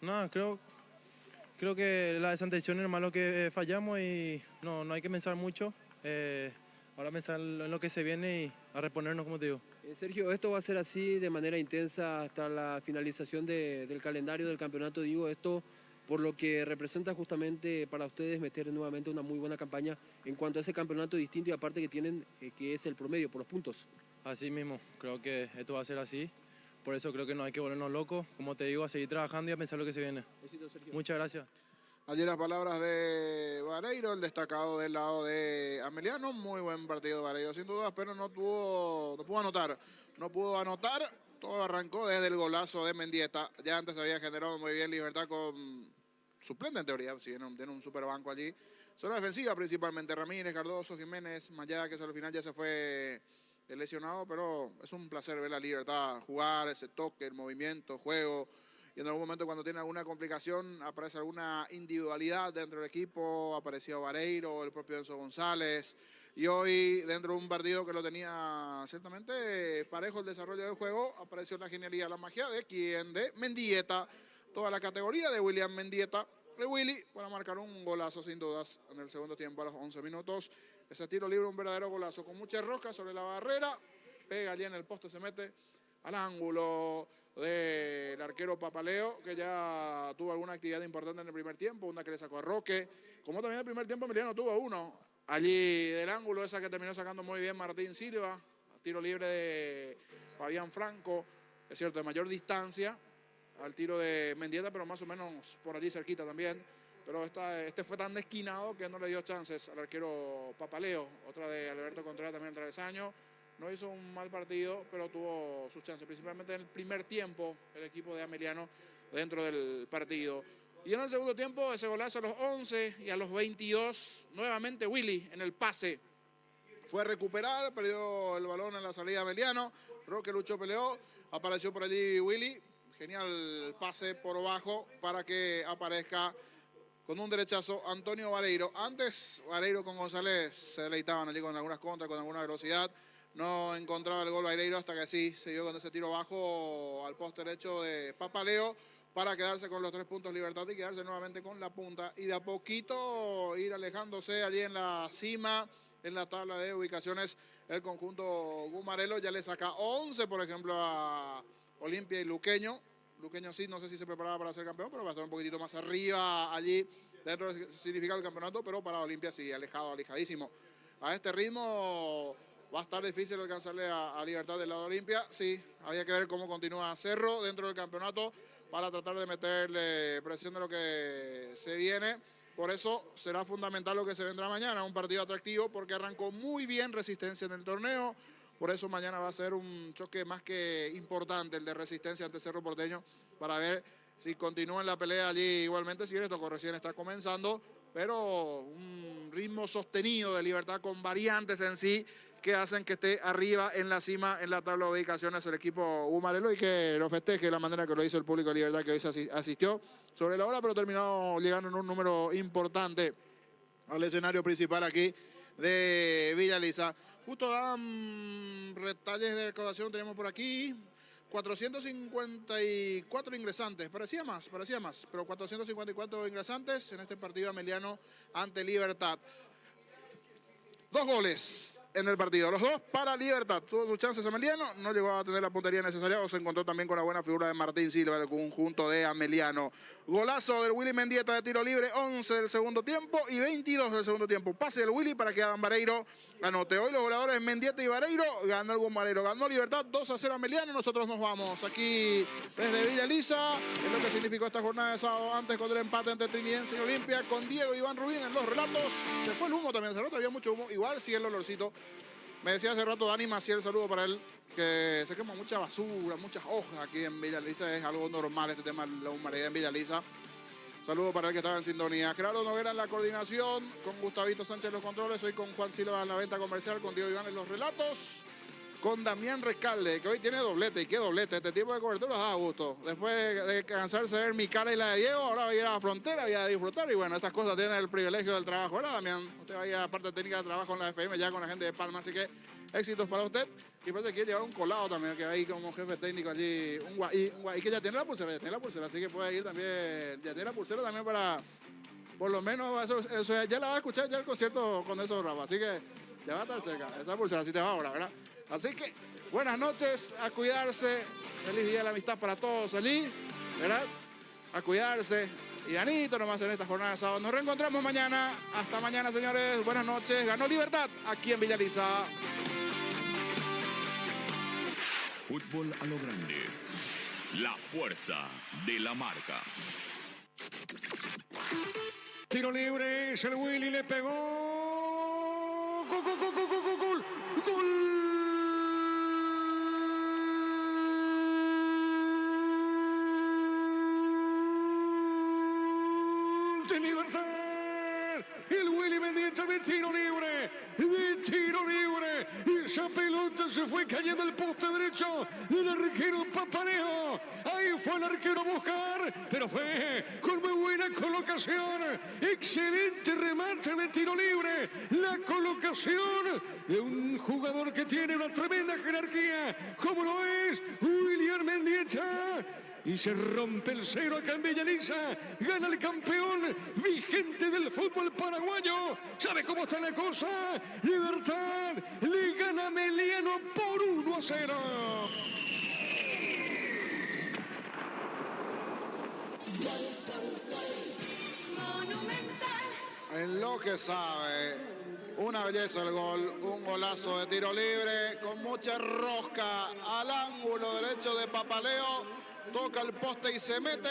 Nada, creo que la desintención es malo que fallamos y no hay que pensar mucho. Ahora pensar en lo que se viene y a reponernos, como te digo. Sergio, esto va a ser así de manera intensa hasta la finalización del calendario del campeonato. Digo esto por lo que representa justamente para ustedes meter nuevamente una muy buena campaña en cuanto a ese campeonato distinto y aparte que tienen, que es el promedio por los puntos. Así mismo, creo que esto va a ser así. Por eso creo que no hay que volvernos locos. Como te digo, a seguir trabajando y a pensar lo que se viene. Besito, Sergio. Muchas gracias. Allí las palabras de Vareiro, el destacado del lado de Ameliano. Muy buen partido de Vareiro, sin duda, pero no pudo anotar. No pudo anotar. Todo arrancó desde el golazo de Mendieta. Ya antes había generado muy bien Libertad con suplente en teoría, si tiene un super banco allí. Zona defensiva principalmente, Ramírez, Cardoso, Jiménez, Mayada, que al final ya se fue lesionado, pero es un placer ver la Libertad jugar, ese toque, el movimiento, juego. Y en algún momento cuando tiene alguna complicación, aparece alguna individualidad dentro del equipo, apareció Vareiro, el propio Enzo González. Y hoy, dentro de un partido que lo tenía ciertamente parejo el desarrollo del juego, apareció la genialidad, la magia de Mendieta, toda la categoría de William Mendieta, de Willy, para marcar un golazo sin dudas en el segundo tiempo a los 11 minutos. Ese tiro libre, un verdadero golazo, con mucha rosca sobre la barrera, pega allí en el poste, se mete al ángulo del arquero Papaleo, que ya tuvo alguna actividad importante en el primer tiempo, una que le sacó a Roque, como también en el primer tiempo Emiliano tuvo uno, allí del ángulo, esa que terminó sacando muy bien Martín Silva, tiro libre de Fabián Franco, es cierto, de mayor distancia al tiro de Mendieta, pero más o menos por allí cerquita también, pero este fue tan esquinado que no le dio chances al arquero Papaleo, otra de Alberto Contreras también el travesaño. No hizo un mal partido, pero tuvo sus chances, principalmente en el primer tiempo, el equipo de Ameliano dentro del partido. Y en el segundo tiempo, ese golazo a los 11 y a los 22, nuevamente Willy en el pase. Fue recuperado, perdió el balón en la salida de Ameliano, Roque luchó, peleó, apareció por allí Willy, genial pase por abajo para que aparezca con un derechazo Antonio Vareiro. Antes Vareiro con González se deleitaban allí con algunas contras, con alguna velocidad. No encontraba el gol Vareiro hasta que sí se dio con ese tiro bajo al poste derecho de Papaleo para quedarse con los 3 puntos Libertad y quedarse nuevamente con la punta. Y de a poquito ir alejándose allí en la cima, en la tabla de ubicaciones, el conjunto Gumarelo. Ya le saca 11, por ejemplo, a Olimpia y Luqueño. Luqueño sí, no sé si se preparaba para ser campeón, pero va a estar un poquitito más arriba allí dentro del significado del campeonato, pero para Olimpia sí, alejadísimo. A este ritmo va a estar difícil alcanzarle a Libertad del lado de Olimpia. Sí, había que ver cómo continúa Cerro dentro del campeonato para tratar de meterle presión de lo que se viene. Por eso será fundamental lo que se vendrá mañana, un partido atractivo porque arrancó muy bien Resistencia en el torneo. Por eso mañana va a ser un choque más que importante, el de Resistencia ante Cerro Porteño, para ver si continúa en la pelea allí igualmente, si esto recién está comenzando, pero un ritmo sostenido de Libertad con variantes en sí que hacen que esté arriba en la cima en la tabla de ubicaciones el equipo Gumarelo y que lo festeje de la manera que lo hizo el público de Libertad que hoy se asistió sobre la hora, pero terminó llegando en un número importante al escenario principal aquí de Villa Elisa. Justo dan retalles de recaudación, tenemos por aquí 454 ingresantes, parecía más, pero 454 ingresantes en este partido ameliano ante Libertad. 2 goles en el partido, los 2 para Libertad. Tuvo sus chances Ameliano, no llegó a tener la puntería necesaria o se encontró también con la buena figura de Martín Silva del conjunto de Ameliano. Golazo del Willy Mendieta de tiro libre, 11 del segundo tiempo y 22 del segundo tiempo. Pase del Willy para que Adam Vareiro anote. Hoy los goleadores Mendieta y Vareiro, ganó el Gumarelo, ganó Libertad 2-0 Ameliano. Nosotros nos vamos aquí desde Villa Elisa, es lo que significó esta jornada de sábado antes con el empate entre Trinidense y Olimpia, con Diego y Iván Rubín en los relatos. Se fue el humo también, hace rato había mucho humo, igual sí el olorcito. Me decía hace rato Dani Maciel, saludo para él, que se quema mucha basura, muchas hojas aquí en Villa Elisa. Es algo normal este tema de la humanidad en Villa Elisa. Saludos para el que estaba en sintonía. Gerardo Noguera en la coordinación, con Gustavito Sánchez en los controles, hoy con Juan Silva en la venta comercial, con Diego Iván en los relatos, con Damián Recalde, que hoy tiene doblete. ¿Y qué doblete? Este tipo de cobertura da gusto. Después de cansarse de ver mi cara y la de Diego, ahora va a ir a la frontera y a disfrutar. Y bueno, estas cosas tienen el privilegio del trabajo, ¿verdad, Damián? Usted va a ir a la parte técnica de trabajo en la FM, ya con la gente de Palma, así que éxitos para usted. Y parece que quiere llevar un colado también, que va ahí como jefe técnico allí, un guay, que ya tiene la pulsera, así que puede ir también, ya tiene la pulsera también para, por lo menos, eso ya la va a escuchar ya el concierto con esos rapas, así que ya va a estar cerca, esa pulsera así te va ahora, ¿verdad? Así que, buenas noches, a cuidarse, feliz día de la amistad para todos allí, ¿verdad? A cuidarse, y Anito nomás en esta jornada de sábado. Nos reencontramos mañana, hasta mañana, señores, buenas noches, ganó Libertad aquí en Villa Elisa. Fútbol a lo grande. La fuerza de la marca. Tiro libre, es el Willy, le pegó. ¡Gol, gol, gol, gol, gol, gol! ¡Gol! ¡De Libertad! El Willy Mendieta de tiro libre. De tiro libre. Esa pelota se fue cayendo al poste derecho del arquero Papaleo. Ahí fue el arquero a buscar, pero fue con muy buena colocación. Excelente remate de tiro libre. La colocación de un jugador que tiene una tremenda jerarquía, como lo es William Mendieta. Y se rompe el cero acá en Villa Elisa. Gana el campeón vigente del fútbol paraguayo. ¿Sabe cómo está la cosa? Libertad le gana a Meliano por 1-0. En lo que sabe, una belleza el gol, un golazo de tiro libre con mucha rosca al ángulo derecho de Papaleo. Toca el poste y se mete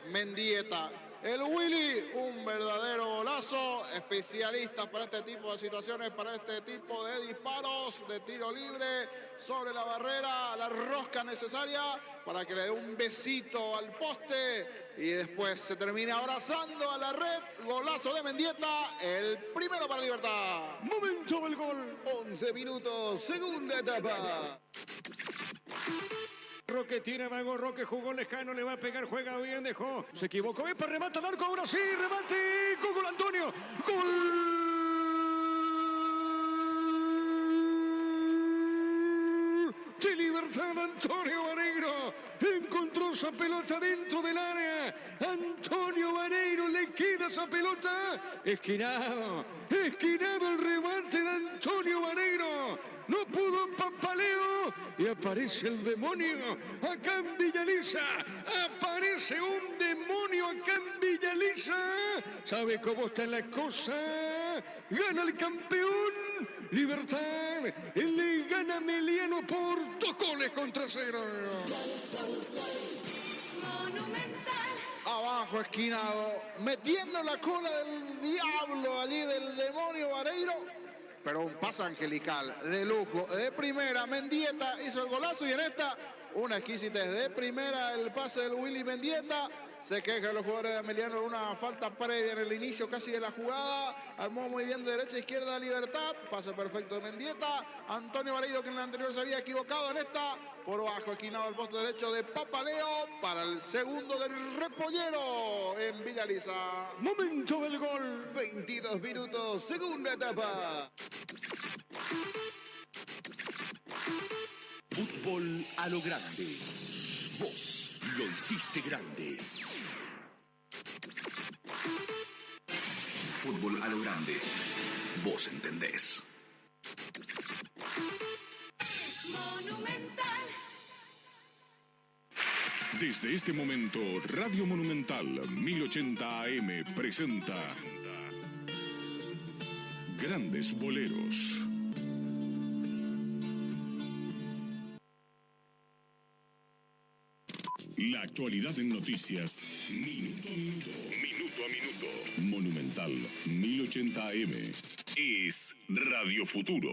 Mendieta. El Willy, un verdadero golazo, especialista para este tipo de situaciones, para este tipo de disparos de tiro libre sobre la barrera, la rosca necesaria para que le dé un besito al poste y después se termine abrazando a la red. Golazo de Mendieta, el primero para Libertad. Momento del gol. 11 minutos, segunda etapa. Roque tiene vago, Roque jugó lejano, le va a pegar, juega bien, dejó. Se equivocó, para remata al arco, ahora sí, remate. Gol, Antonio. Gol de Libertad, Antonio Vareiro. Encontró esa pelota dentro del área. Antonio Vareiro le queda esa pelota. Esquinado el remate de Antonio Vareiro. No pudo Papaleo y aparece el demonio acá en Villa Elisa. Aparece un demonio acá en Villa Elisa. ¿Sabe cómo está la cosa? Gana el campeón. Libertad le gana a Meliano por 2-0. Abajo esquinado, metiendo la cola del diablo allí del demonio Vareiro. Pero un pase angelical de lujo, de primera. Mendieta hizo el golazo y en esta una exquisitez de primera el pase del Willy Mendieta. Se quejan los jugadores de Ameliano de una falta previa en el inicio casi de la jugada. Armó muy bien de derecha a izquierda a Libertad. Pase perfecto de Mendieta. Antonio Vareiro, que en la anterior se había equivocado, en esta por bajo esquinado el poste derecho de Papaleo para el segundo del Repollero en Villa Elisa. Momento del gol. 22 minutos, segunda etapa. Fútbol a lo grande. Vos lo hiciste grande. Fútbol a lo grande. Vos entendés. Monumental. Desde este momento, Radio Monumental 1080 AM presenta Grandes Boleros. La actualidad en noticias, minuto a minuto, minuto a minuto. Monumental 1080 AM es Radio Futuro.